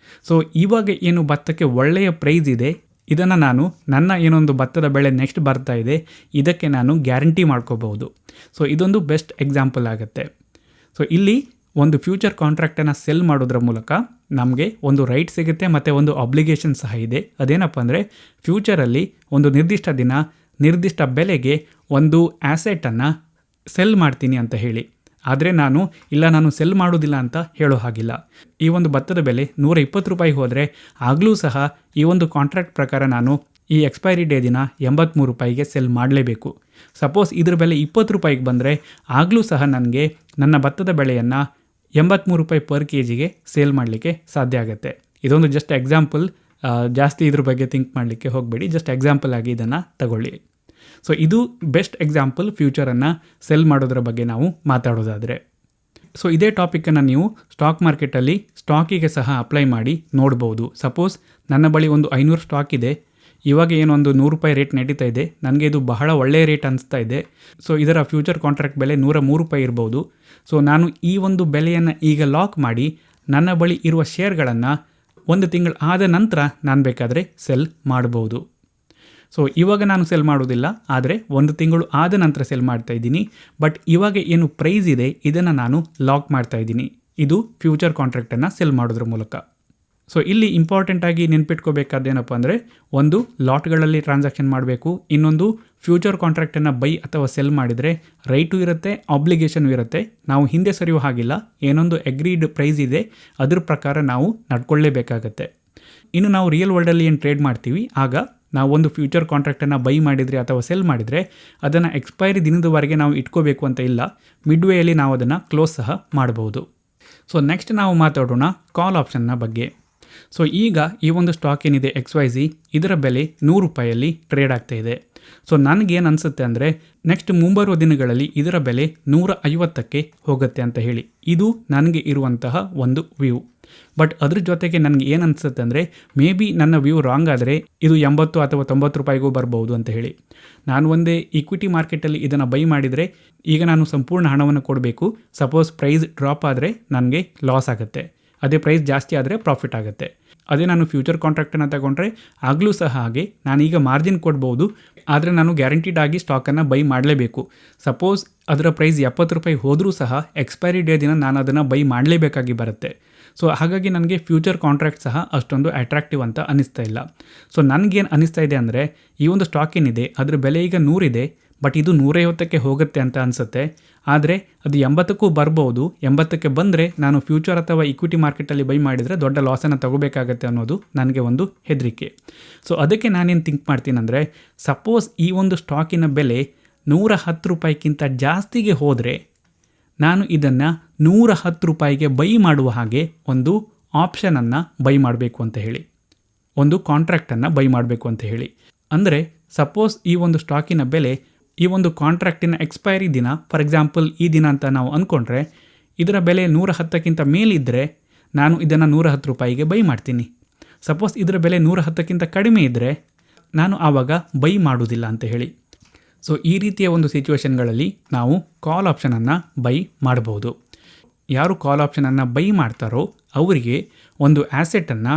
ಸೊ ಇವಾಗ ಏನು ಭತ್ತಕ್ಕೆ ಒಳ್ಳೆಯ ಪ್ರೈಸ್ ಇದೆ ಇದನ್ನು ನಾನು ನನ್ನ ಏನೊಂದು ಭತ್ತದ ಬೆಳೆ ನೆಕ್ಸ್ಟ್ ಬರ್ತಾ ಇದೆ ಇದಕ್ಕೆ ನಾನು ಗ್ಯಾರಂಟಿ ಮಾಡ್ಕೋಬಹುದು. ಸೊ ಇದೊಂದು ಬೆಸ್ಟ್ ಎಕ್ಸಾಂಪಲ್ ಆಗುತ್ತೆ. ಸೊ ಇಲ್ಲಿ ಒಂದು ಫ್ಯೂಚರ್ ಕಾಂಟ್ರಾಕ್ಟನ್ನು ಸೆಲ್ ಮಾಡೋದ್ರ ಮೂಲಕ ನಮಗೆ ಒಂದು ರೈಟ್ ಸಿಗುತ್ತೆ ಮತ್ತು ಒಂದು ಆಬ್ಲಿಗೇಷನ್ ಸಹ ಇದೆ. ಅದೇನಪ್ಪ ಅಂದರೆ ಫ್ಯೂಚರಲ್ಲಿ ಒಂದು ನಿರ್ದಿಷ್ಟ ದಿನ ನಿರ್ದಿಷ್ಟ ಬೆಲೆಗೆ ಒಂದು ಆ್ಯಸೆಟನ್ನು ಸೆಲ್ ಮಾಡ್ತೀನಿ ಅಂತ ಹೇಳಿ. ಆದರೆ ನಾನು ಸೆಲ್ ಮಾಡೋದಿಲ್ಲ ಅಂತ ಹೇಳೋ ಹಾಗಿಲ್ಲ. ಈ ಒಂದು ಭತ್ತದ ಬೆಲೆ 120 ರೂಪಾಯಿ ಹೋದರೆ ಆಗಲೂ ಸಹ ಈ ಒಂದು ಕಾಂಟ್ರಾಕ್ಟ್ ಪ್ರಕಾರ ನಾನು ಈ ಎಕ್ಸ್ಪೈರಿ ಡೇ ದಿನ 83 ರೂಪಾಯಿಗೆ ಸೆಲ್ ಮಾಡಲೇಬೇಕು. ಸಪೋಸ್ ಇದ್ರ ಬೆಲೆ 20 ರೂಪಾಯಿಗೆ ಬಂದರೆ ಆಗಲೂ ಸಹ ನನಗೆ ನನ್ನ ಭತ್ತದ ಬೆಳೆಯನ್ನು 83 ರೂಪಾಯಿ ಪರ್ kgಗೆ ಸೇಲ್ ಮಾಡಲಿಕ್ಕೆ ಸಾಧ್ಯ ಆಗುತ್ತೆ. ಇದೊಂದು ಜಸ್ಟ್ ಎಕ್ಸಾಂಪಲ್, ಜಾಸ್ತಿ ಇದ್ರ ಬಗ್ಗೆ ಥಿಂಕ್ ಮಾಡಲಿಕ್ಕೆ ಹೋಗಬೇಡಿ, ಜಸ್ಟ್ ಎಕ್ಸಾಂಪಲ್ ಆಗಿ ಇದನ್ನು ತಗೊಳ್ಳಿ. ಸೊ ಇದು ಬೆಸ್ಟ್ ಎಕ್ಸಾಂಪಲ್ ಫ್ಯೂಚರನ್ನು ಸೆಲ್ ಮಾಡೋದ್ರ ಬಗ್ಗೆ ನಾವು ಮಾತಾಡೋದಾದರೆ. ಸೊ ಇದೇ ಟಾಪಿಕನ್ನು ನೀವು ಸ್ಟಾಕ್ ಮಾರ್ಕೆಟಲ್ಲಿ ಸ್ಟಾಕಿಗೆ ಸಹ ಅಪ್ಲೈ ಮಾಡಿ ನೋಡ್ಬೋದು. ಸಪೋಸ್ ನನ್ನ ಬಳಿ ಒಂದು 500 ಸ್ಟಾಕ್ ಇದೆ, ಇವಾಗ ಏನೊಂದು ₹100 ರೇಟ್ ನಡೀತಾ ಇದೆ, ನನಗೆ ಇದು ಬಹಳ ಒಳ್ಳೆಯ ರೇಟ್ ಅನಿಸ್ತಾ ಇದೆ. ಸೊ ಇದರ ಫ್ಯೂಚರ್ ಕಾಂಟ್ರಾಕ್ಟ್ ಬೆಲೆ ₹103 ಇರ್ಬೋದು. ಸೊ ನಾನು ಈ ಒಂದು ಬೆಲೆಯನ್ನು ಈಗ ಲಾಕ್ ಮಾಡಿ ನನ್ನ ಬಳಿ ಇರುವ ಶೇರ್ಗಳನ್ನು 1 ತಿಂಗಳು ಆದ ನಂತರ ನಾನು ಬೇಕಾದರೆ ಸೆಲ್ ಮಾಡ್ಬೋದು. ಸೊ ಇವಾಗ ನಾನು ಸೆಲ್ ಮಾಡೋದಿಲ್ಲ, ಆದರೆ 1 ತಿಂಗಳು ಆದ ನಂತರ ಸೆಲ್ ಮಾಡ್ತಾ ಇದ್ದೀನಿ. ಬಟ್ ಇವಾಗ ಏನು ಪ್ರೈಸ್ ಇದೆ ಇದನ್ನು ನಾನು ಲಾಕ್ ಮಾಡ್ತಾ ಇದ್ದೀನಿ. ಇದು ಫ್ಯೂಚರ್ ಕಾಂಟ್ರಾಕ್ಟನ್ನು ಸೆಲ್ ಮಾಡೋದ್ರ ಮೂಲಕ. ಸೊ ಇಲ್ಲಿ ಇಂಪಾರ್ಟೆಂಟಾಗಿ ನೆನ್ಪಿಟ್ಕೋಬೇಕಾದ್ದೇನಪ್ಪ ಅಂದರೆ, ಒಂದು ಲಾಟ್ಗಳಲ್ಲಿ ಟ್ರಾನ್ಸಾಕ್ಷನ್ ಮಾಡಬೇಕು, ಇನ್ನೊಂದು ಫ್ಯೂಚರ್ ಕಾಂಟ್ರಾಕ್ಟನ್ನು ಬೈ ಅಥವಾ ಸೆಲ್ ಮಾಡಿದರೆ ರೈಟು ಇರುತ್ತೆ, ಆಬ್ಲಿಗೇಷನು ಇರುತ್ತೆ. ನಾವು ಹಿಂದೆ ಸರಿಯೋ ಹಾಗಿಲ್ಲ, ಏನೊಂದು ಅಗ್ರೀಡ್ ಪ್ರೈಸ್ ಇದೆ ಅದ್ರ ಪ್ರಕಾರ ನಾವು ನಡ್ಕೊಳ್ಳೇಬೇಕಾಗತ್ತೆ. ಇನ್ನು ನಾವು ರಿಯಲ್ ವರ್ಲ್ಡಲ್ಲಿ ಏನು ಟ್ರೇಡ್ ಮಾಡ್ತೀವಿ, ಆಗ ನಾವು ಒಂದು ಫ್ಯೂಚರ್ ಕಾಂಟ್ರಾಕ್ಟನ್ನು ಬೈ ಮಾಡಿದರೆ ಅಥವಾ ಸೆಲ್ ಮಾಡಿದರೆ ಅದನ್ನು ಎಕ್ಸ್ಪೈರಿ ದಿನದವರೆಗೆ ನಾವು ಇಟ್ಕೋಬೇಕು ಅಂತ ಇಲ್ಲ, ಮಿಡ್ವೇಯಲ್ಲಿ ನಾವು ಅದನ್ನು ಕ್ಲೋಸ್ ಸಹ ಮಾಡಬಹುದು. ಸೊ ನೆಕ್ಸ್ಟ್ ನಾವು ಮಾತಾಡೋಣ ಕಾಲ್ ಆಪ್ಷನ್ನ ಬಗ್ಗೆ. ಸೊ ಈಗ ಈ ಒಂದು ಸ್ಟಾಕ್ ಏನಿದೆ XYZ, ಇದರ ಬೆಲೆ ₹100 ಟ್ರೇಡ್ ಆಗ್ತಾ ಇದೆ. ಸೊ ನನಗೇನು ಅನಿಸುತ್ತೆ ಅಂದರೆ ನೆಕ್ಸ್ಟ್ ಮುಂಬರುವ ದಿನಗಳಲ್ಲಿ ಇದರ ಬೆಲೆ 150ಕ್ಕೆ ಹೋಗುತ್ತೆ ಅಂತ ಹೇಳಿ. ಇದು ನನಗೆ ಇರುವಂತಹ ಒಂದು ವ್ಯೂ. ಬಟ್ ಅದ್ರ ಜೊತೆಗೆ ನನಗೆ ಏನು ಅನಿಸುತ್ತೆ ಅಂದರೆ, ಮೇ ಬಿ ನನ್ನ ವ್ಯೂ ರಾಂಗ್ ಆದರೆ ಇದು 80 ಅಥವಾ ₹90 ಬರ್ಬೋದು ಅಂತ ಹೇಳಿ. ನಾನು ಒಂದೇ ಈಕ್ವಿಟಿ ಮಾರ್ಕೆಟಲ್ಲಿ ಇದನ್ನು ಬೈ ಮಾಡಿದರೆ ಈಗ ನಾನು ಸಂಪೂರ್ಣ ಹಣವನ್ನು ಕೊಡಬೇಕು. ಸಪೋಸ್ ಪ್ರೈಸ್ ಡ್ರಾಪ್ ಆದರೆ ನನಗೆ ಲಾಸ್ ಆಗುತ್ತೆ, ಅದೇ ಪ್ರೈಸ್ ಜಾಸ್ತಿ ಆದರೆ ಪ್ರಾಫಿಟ್ ಆಗುತ್ತೆ. ಅದೇ ನಾನು ಫ್ಯೂಚರ್ ಕಾಂಟ್ರಾಕ್ಟನ್ನು ತಗೊಂಡ್ರೆ ಆಗಲೂ ಸಹ ಹಾಗೆ, ನಾನೀಗ ಮಾರ್ಜಿನ್ ಕೊಡ್ಬೋದು, ಆದರೆ ನಾನು ಗ್ಯಾರಂಟಿಡ್ ಆಗಿ ಸ್ಟಾಕನ್ನು ಬೈ ಮಾಡಲೇಬೇಕು. ಸಪೋಸ್ ಅದರ ಪ್ರೈಸ್ ₹70 ಹೋದರೂ ಸಹ ಎಕ್ಸ್ಪೈರಿ ಡೇ ದಿನ ನಾನು ಅದನ್ನು ಬೈ ಮಾಡಲೇಬೇಕಾಗಿ ಬರುತ್ತೆ. ಸೊ ಹಾಗಾಗಿ ನನಗೆ ಫ್ಯೂಚರ್ ಕಾಂಟ್ರಾಕ್ಟ್ ಸಹ ಅಷ್ಟೊಂದು ಅಟ್ರಾಕ್ಟಿವ್ ಅಂತ ಅನ್ನಿಸ್ತಾ ಇಲ್ಲ. ಸೊ ನನಗೇನು ಅನ್ನಿಸ್ತಾ ಇದೆ ಅಂದರೆ, ಈ ಒಂದು ಸ್ಟಾಕ್ ಏನಿದೆ ಅದರ ಬೆಲೆ ಈಗ 100 ಇದೆ, ಬಟ್ ಇದು 150ಕ್ಕೆ ಹೋಗುತ್ತೆ ಅಂತ ಅನಿಸುತ್ತೆ. ಆದರೆ ಅದು 80ಕ್ಕೂ ಬರ್ಬೋದು. 80ಕ್ಕೆ ಬಂದರೆ ನಾನು ಫ್ಯೂಚರ್ ಅಥವಾ ಇಕ್ವಿಟಿ ಮಾರ್ಕೆಟಲ್ಲಿ ಬೈ ಮಾಡಿದರೆ ದೊಡ್ಡ ಲಾಸನ್ನು ತಗೋಬೇಕಾಗತ್ತೆ ಅನ್ನೋದು ನನಗೆ ಒಂದು ಹೆದರಿಕೆ. ಸೊ ಅದಕ್ಕೆ ನಾನೇನು ಥಿಂಕ್ ಮಾಡ್ತೀನಿ ಅಂದರೆ, ಸಪೋಸ್ ಈ ಒಂದು ಸ್ಟಾಕಿನ ಬೆಲೆ ₹110ಕ್ಕಿಂತ ಜಾಸ್ತಿಗೆ ಹೋದರೆ ನಾನು ಇದನ್ನು ₹110ಗೆ ಬೈ ಮಾಡುವ ಹಾಗೆ ಒಂದು ಆಪ್ಷನನ್ನು ಬೈ ಮಾಡಬೇಕು ಅಂತ ಹೇಳಿ, ಒಂದು ಕಾಂಟ್ರಾಕ್ಟನ್ನು ಬೈ ಮಾಡಬೇಕು ಅಂತ ಹೇಳಿ. ಅಂದರೆ ಸಪೋಸ್ ಈ ಒಂದು ಸ್ಟಾಕಿನ ಬೆಲೆ, ಈ ಒಂದು ಕಾಂಟ್ರಾಕ್ಟಿನ ಎಕ್ಸ್ಪೈರಿ ದಿನ, ಫಾರ್ ಎಕ್ಸಾಂಪಲ್ ಈ ದಿನ ಅಂತ ನಾವು ಅಂದ್ಕೊಂಡ್ರೆ, ಇದರ ಬೆಲೆ 110ಕ್ಕಿಂತ ಮೇಲಿದ್ದರೆ ನಾನು ಇದನ್ನು ₹110ಗೆ ಬೈ ಮಾಡ್ತೀನಿ. ಸಪೋಸ್ ಇದರ ಬೆಲೆ 110ಕ್ಕಿಂತ ಕಡಿಮೆ ಇದ್ದರೆ ನಾನು ಆವಾಗ ಬೈ ಮಾಡೋದಿಲ್ಲ ಅಂತ ಹೇಳಿ. ಸೊ ಈ ರೀತಿಯ ಒಂದು ಸಿಚುವೇಷನ್ಗಳಲ್ಲಿ ನಾವು ಕಾಲ್ ಆಪ್ಷನನ್ನು ಬೈ ಮಾಡಬಹುದು. ಯಾರು ಕಾಲ್ ಆಪ್ಷನನ್ನು ಬೈ ಮಾಡ್ತಾರೋ ಅವರಿಗೆ ಒಂದು ಆ್ಯಸೆಟನ್ನು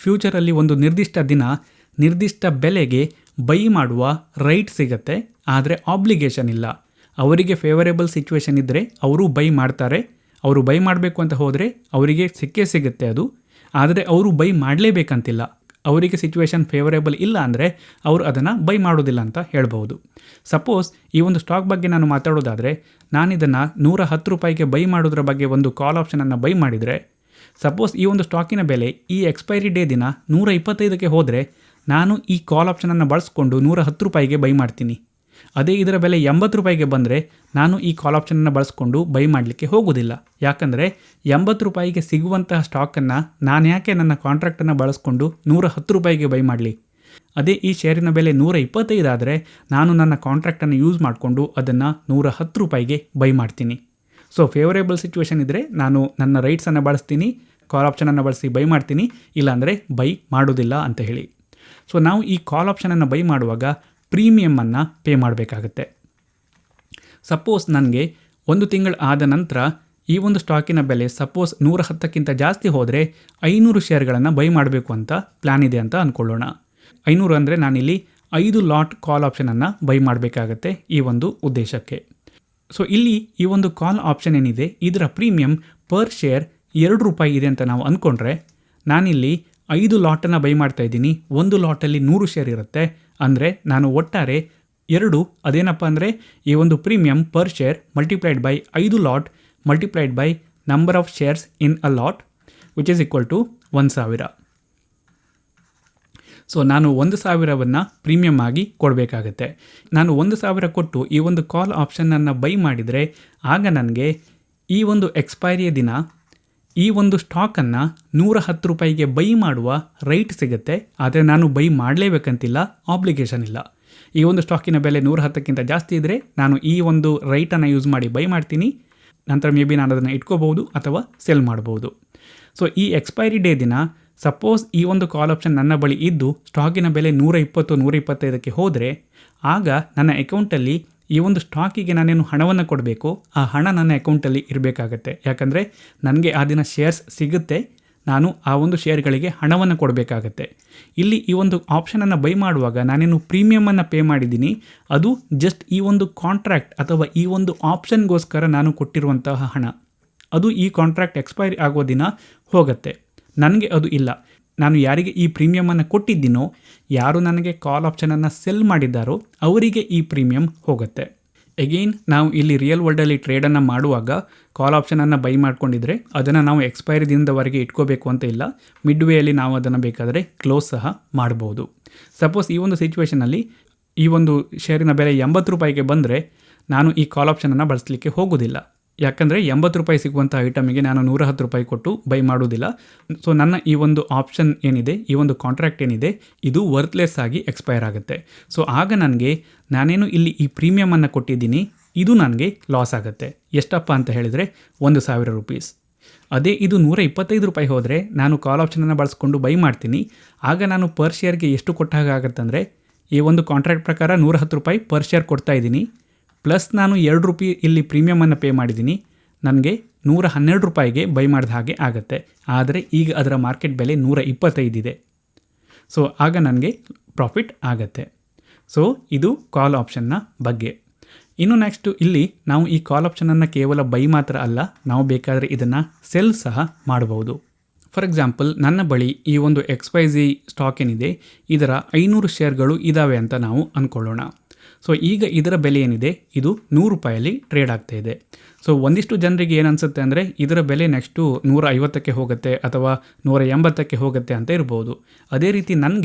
ಫ್ಯೂಚರಲ್ಲಿ ಒಂದು ನಿರ್ದಿಷ್ಟ ದಿನ ನಿರ್ದಿಷ್ಟ ಬೆಲೆಗೆ ಬೈ ಮಾಡುವ ರೈಟ್ ಸಿಗುತ್ತೆ, ಆದರೆ ಆಬ್ಲಿಗೇಷನ್ ಇಲ್ಲ. ಅವರಿಗೆ ಫೇವರೇಬಲ್ ಸಿಚುವೇಷನ್ ಇದ್ದರೆ ಅವರು ಬೈ ಮಾಡ್ತಾರೆ. ಅವರು ಬೈ ಮಾಡಬೇಕು ಅಂತ ಹೋದರೆ ಅವರಿಗೆ ಸಿಕ್ಕೇ ಸಿಗುತ್ತೆ ಅದು, ಆದರೆ ಅವರು ಬೈ ಮಾಡಲೇಬೇಕಂತಿಲ್ಲ. ಅವರಿಗೆ ಸಿಚುವೇಷನ್ ಫೇವರೇಬಲ್ ಇಲ್ಲ ಅಂದರೆ ಅವರು ಅದನ್ನು ಬೈ ಮಾಡೋದಿಲ್ಲ ಅಂತ ಹೇಳ್ಬೋದು. ಸಪೋಸ್ ಈ ಒಂದು ಸ್ಟಾಕ್ ಬಗ್ಗೆ ನಾನು ಮಾತಾಡೋದಾದರೆ, ನಾನಿದನ್ನು ₹110ಗೆ ಬೈ ಮಾಡೋದ್ರ ಬಗ್ಗೆ ಒಂದು ಕಾಲ್ ಆಪ್ಷನನ್ನು ಬೈ ಮಾಡಿದರೆ, ಸಪೋಸ್ ಈ ಒಂದು ಸ್ಟಾಕಿನ ಬೆಲೆ ಈ ಎಕ್ಸ್ಪೈರಿ ಡೇ ದಿನ 125ಕ್ಕೆ ಹೋದರೆ ನಾನು ಈ ಕಾಲ್ ಆಪ್ಷನನ್ನು ಬಳಸ್ಕೊಂಡು ₹110ಗೆ ಬೈ ಮಾಡ್ತೀನಿ. ಅದೇ ಇದರ ಬೆಲೆ ₹80ಗೆ ಬಂದರೆ ನಾನು ಈ ಕಾಲ್ ಆಪ್ಷನನ್ನು ಬಳಸ್ಕೊಂಡು ಬೈ ಮಾಡಲಿಕ್ಕೆ ಹೋಗೋದಿಲ್ಲ. ಯಾಕಂದರೆ ₹80ಗೆ ಸಿಗುವಂತಹ ಸ್ಟಾಕನ್ನು ನಾನು ಯಾಕೆ ನನ್ನ ಕಾಂಟ್ರಾಕ್ಟನ್ನು ಬಳಸ್ಕೊಂಡು ₹110ಗೆ ಬೈ ಮಾಡಲಿ. ಅದೇ ಈ ಶೇರಿನ ಬೆಲೆ 125 ಆದರೆ ನಾನು ನನ್ನ ಕಾಂಟ್ರಾಕ್ಟನ್ನು ಯೂಸ್ ಮಾಡಿಕೊಂಡು ಅದನ್ನು ₹110ಗೆ ಬೈ ಮಾಡ್ತೀನಿ. ಸೊ ಫೇವರೇಬಲ್ ಸಿಚುವೇಷನ್ ಇದ್ದರೆ ನಾನು ನನ್ನ ರೈಟ್ಸನ್ನು ಬಳಸ್ತೀನಿ, ಕಾಲ್ ಆಪ್ಷನನ್ನು ಬಳಸಿ ಬೈ ಮಾಡ್ತೀನಿ, ಇಲ್ಲಾಂದರೆ ಬೈ ಮಾಡೋದಿಲ್ಲ ಅಂತ ಹೇಳಿ. ಸೊ ನಾವು ಈ ಕಾಲ್ ಆಪ್ಷನನ್ನು ಬೈ ಮಾಡುವಾಗ ಪ್ರೀಮಿಯಮನ್ನು ಪೇ ಮಾಡಬೇಕಾಗತ್ತೆ. ಸಪೋಸ್ ನನಗೆ 1 ತಿಂಗಳು ಆದ ನಂತರ ಈ ಒಂದು ಸ್ಟಾಕಿನ ಬೆಲೆ ಸಪೋಸ್ 110ಕ್ಕಿಂತ ಜಾಸ್ತಿ ಹೋದರೆ 500 ಶೇರ್ಗಳನ್ನು ಬೈ ಮಾಡಬೇಕು ಅಂತ ಪ್ಲ್ಯಾನ್ ಇದೆ ಅಂತ ಅಂದ್ಕೊಳ್ಳೋಣ. 500 ಅಂದರೆ ನಾನಿಲ್ಲಿ 5 ಲಾಟ್ ಕಾಲ್ ಆಪ್ಷನನ್ನು ಬೈ ಮಾಡಬೇಕಾಗತ್ತೆ ಈ ಒಂದು ಉದ್ದೇಶಕ್ಕೆ. ಸೊ ಇಲ್ಲಿ ಈ ಒಂದು ಕಾಲ್ ಆಪ್ಷನ್ ಏನಿದೆ ಇದರ ಪ್ರೀಮಿಯಂ ಪರ್ ಶೇರ್ ₹2 ಇದೆ ಅಂತ ನಾವು ಅಂದ್ಕೊಂಡ್ರೆ, ನಾನಿಲ್ಲಿ 5 ಲಾಟನ್ನು ಬೈ ಮಾಡ್ತಾ ಇದ್ದೀನಿ. ಒಂದು ಲಾಟಲ್ಲಿ 100 ಶೇರ್ ಇರುತ್ತೆ. ಅಂದರೆ ನಾನು ಒಟ್ಟಾರೆ 2, ಅದೇನಪ್ಪ ಅಂದರೆ ಈ ಒಂದು premium per share multiplied by 5 lot multiplied by number of shares in a lot which is equal to 1000. So ನಾನು 1000ವನ್ನು ಪ್ರೀಮಿಯಮ್ ಆಗಿ ಕೊಡಬೇಕಾಗತ್ತೆ. ನಾನು 1000 ಕೊಟ್ಟು ಈ ಒಂದು ಕಾಲ್ ಆಪ್ಷನನ್ನು ಬೈ ಮಾಡಿದರೆ ಆಗ ನನಗೆ ಈ ಒಂದು ಎಕ್ಸ್ಪೈರಿಯ ದಿನ ಈ ಒಂದು ಸ್ಟಾಕನ್ನು ₹110ಗೆ ಬೈ ಮಾಡುವ ರೈಟ್ ಸಿಗುತ್ತೆ. ಆದರೆ ನಾನು ಬೈ ಮಾಡಲೇಬೇಕಂತಿಲ್ಲ, ಆಬ್ಲಿಗೇಷನ್ ಇಲ್ಲ. ಈ ಒಂದು ಸ್ಟಾಕಿನ ಬೆಲೆ 110ಕ್ಕಿಂತ ಜಾಸ್ತಿ ಇದ್ದರೆ ನಾನು ಈ ಒಂದು ರೈಟನ್ನು ಯೂಸ್ ಮಾಡಿ ಬೈ ಮಾಡ್ತೀನಿ, ನಂತರ ಮೇ ಬಿ ನಾನು ಅದನ್ನು ಇಟ್ಕೋಬಹುದು ಅಥವಾ ಸೆಲ್ ಮಾಡ್ಬೋದು. ಸೊ ಈ ಎಕ್ಸ್ಪೈರಿ ಡೇ ದಿನ ಸಪೋಸ್ ಈ ಒಂದು ಕಾಲ್ ಆಪ್ಷನ್ ನನ್ನ ಬಳಿ ಇದ್ದು ಸ್ಟಾಕಿನ ಬೆಲೆ 120-125ಕ್ಕೆ ಹೋದರೆ ಆಗ ನನ್ನ ಅಕೌಂಟಲ್ಲಿ ಈ ಒಂದು ಸ್ಟಾಕಿಗೆ ನಾನೇನು ಹಣವನ್ನು ಕೊಡಬೇಕು, ಆ ಹಣ ನನ್ನ ಅಕೌಂಟಲ್ಲಿ ಇರಬೇಕಾಗತ್ತೆ. ಯಾಕಂದರೆ ನನಗೆ ಆ ದಿನ ಶೇರ್ಸ್ ಸಿಗುತ್ತೆ, ನಾನು ಆ ಒಂದು ಶೇರ್ಗಳಿಗೆ ಹಣವನ್ನು ಕೊಡಬೇಕಾಗತ್ತೆ. ಇಲ್ಲಿ ಈ ಒಂದು ಆಪ್ಷನನ್ನು ಬೈ ಮಾಡುವಾಗ ನಾನೇನು ಪ್ರೀಮಿಯಮನ್ನು ಪೇ ಮಾಡಿದ್ದೀನಿ, ಅದು ಜಸ್ಟ್ ಈ ಒಂದು ಕಾಂಟ್ರಾಕ್ಟ್ ಅಥವಾ ಈ ಒಂದು ಆಪ್ಷನ್ಗೋಸ್ಕರ ನಾನು ಕೊಟ್ಟಿರುವಂತಹ ಹಣ. ಅದು ಈ ಕಾಂಟ್ರಾಕ್ಟ್ ಎಕ್ಸ್ಪೈರಿ ಆಗೋ ದಿನ ಹೋಗುತ್ತೆ, ನನಗೆ ಅದು ಇಲ್ಲ. ನಾನು ಯಾರಿಗೆ ಈ ಪ್ರೀಮಿಯಮನ್ನು ಕೊಟ್ಟಿದ್ದೀನೋ, ಯಾರು ನನಗೆ ಕಾಲ್ ಆಪ್ಷನನ್ನು ಸೆಲ್ ಮಾಡಿದ್ದಾರೋ ಅವರಿಗೆ ಈ ಪ್ರೀಮಿಯಂ ಹೋಗುತ್ತೆ. ಎಗೈನ್ ನಾವು ಇಲ್ಲಿ ರಿಯಲ್ ವರ್ಲ್ಡಲ್ಲಿ ಟ್ರೇಡನ್ನು ಮಾಡುವಾಗ ಕಾಲ್ ಆಪ್ಷನನ್ನು ಬೈ ಮಾಡ್ಕೊಂಡಿದ್ರೆ ಅದನ್ನು ನಾವು ಎಕ್ಸ್ಪೈರಿ ದಿನದವರೆಗೆ ಇಟ್ಕೋಬೇಕು ಅಂತ ಇಲ್ಲ, ಮಿಡ್ ವೇಯಲ್ಲಿ ನಾವು ಅದನ್ನು ಬೇಕಾದರೆ ಕ್ಲೋಸ್ ಸಹ ಮಾಡ್ಬೋದು. ಸಪೋಸ್ ಈ ಒಂದು ಸಿಚುವೇಷನಲ್ಲಿ ಈ ಒಂದು ಶೇರಿನ ಬೆಲೆ 80 ರೂಪಾಯಿಗೆ ಬಂದರೆ ನಾನು ಈ ಕಾಲ್ ಆಪ್ಷನನ್ನು ಬಳಸಲಿಕ್ಕೆ ಹೋಗೋದಿಲ್ಲ. ಯಾಕಂದರೆ 80 ರೂಪಾಯಿ ಸಿಗುವಂಥ ಐಟಮಿಗೆ ನಾನು 110 ರೂಪಾಯಿ ಕೊಟ್ಟು ಬೈ ಮಾಡೋದಿಲ್ಲ. ಸೊ ನನ್ನ ಈ ಒಂದು ಆಪ್ಷನ್ ಏನಿದೆ, ಈ ಒಂದು ಕಾಂಟ್ರಾಕ್ಟ್ ಏನಿದೆ, ಇದು ವರ್ತ್ಲೆಸ್ ಆಗಿ ಎಕ್ಸ್ಪೈರ್ ಆಗುತ್ತೆ. ಸೊ ಆಗ ನಾನೇನು ಇಲ್ಲಿ ಈ ಪ್ರೀಮಿಯಮನ್ನು ಕೊಟ್ಟಿದ್ದೀನಿ, ಇದು ನನಗೆ ಲಾಸ್ ಆಗುತ್ತೆ. ಎಷ್ಟಪ್ಪ ಅಂತ ಹೇಳಿದರೆ 1000 ರೂಪೀಸ್. ಅದೇ ಇದು 125 ರೂಪಾಯಿ ಹೋದರೆ ನಾನು ಕಾಲ್ ಆಪ್ಷನನ್ನು ಬಳಸ್ಕೊಂಡು ಬೈ ಮಾಡ್ತೀನಿ. ಆಗ ನಾನು ಪರ್ ಶೇರ್ಗೆ ಎಷ್ಟು ಕೊಟ್ಟಾಗ ಆಗುತ್ತಂದರೆ, ಈ ಒಂದು ಕಾಂಟ್ರಾಕ್ಟ್ ಪ್ರಕಾರ 110 ರೂಪಾಯಿ ಪರ್ ಶೇರ್ ಕೊಡ್ತಾ ಇದ್ದೀನಿ, ಪ್ಲಸ್ ನಾನು 2 ರೂಪಾಯಿ ಇಲ್ಲಿ ಪ್ರೀಮಿಯಮನ್ನು ಪೇ ಮಾಡಿದ್ದೀನಿ, ನನಗೆ 112 ರೂಪಾಯಿಗೆ ಬೈ ಮಾಡಿದ ಹಾಗೆ ಆಗುತ್ತೆ. ಆದರೆ ಈಗ ಅದರ ಮಾರ್ಕೆಟ್ ಬೆಲೆ 125 ಇದೆ. ಸೊ ಆಗ ನನಗೆ ಪ್ರಾಫಿಟ್ ಆಗುತ್ತೆ. ಸೊ ಇದು ಕಾಲ್ ಆಪ್ಷನ್ನ ಬಗ್ಗೆ. ಇನ್ನು ನೆಕ್ಸ್ಟು ಇಲ್ಲಿ ನಾವು ಈ ಕಾಲ್ ಆಪ್ಷನನ್ನು ಕೇವಲ ಬೈ ಮಾತ್ರ ಅಲ್ಲ, ನಾವು ಬೇಕಾದರೆ ಇದನ್ನು ಸೆಲ್ ಸಹ ಮಾಡಬಹುದು. ಫಾರ್ ಎಕ್ಸಾಂಪಲ್, ನನ್ನ ಬಳಿ ಈ ಒಂದು XYZ ಸ್ಟಾಕ್ ಏನಿದೆ ಇದರ 500 ಶೇರ್ಗಳು ಇದ್ದಾವೆ ಅಂತ ನಾವು ಅಂದ್ಕೊಳ್ಳೋಣ. ಸೊ ಈಗ ಇದರ ಬೆಲೆ ಏನಿದೆ, ಇದು 100 ರೂಪಾಯಲ್ಲಿ ಟ್ರೇಡ್ ಆಗ್ತಾ ಇದೆ. ಸೊ ಒಂದಿಷ್ಟು ಜನರಿಗೆ ಏನು ಅನಿಸುತ್ತೆ ಅಂದರೆ ಇದರ ಬೆಲೆ ನೆಕ್ಸ್ಟು 150ಕ್ಕೆ ಹೋಗುತ್ತೆ ಅಥವಾ 180ಕ್ಕೆ ಹೋಗುತ್ತೆ ಅಂತ ಇರ್ಬೋದು. ಅದೇ ರೀತಿ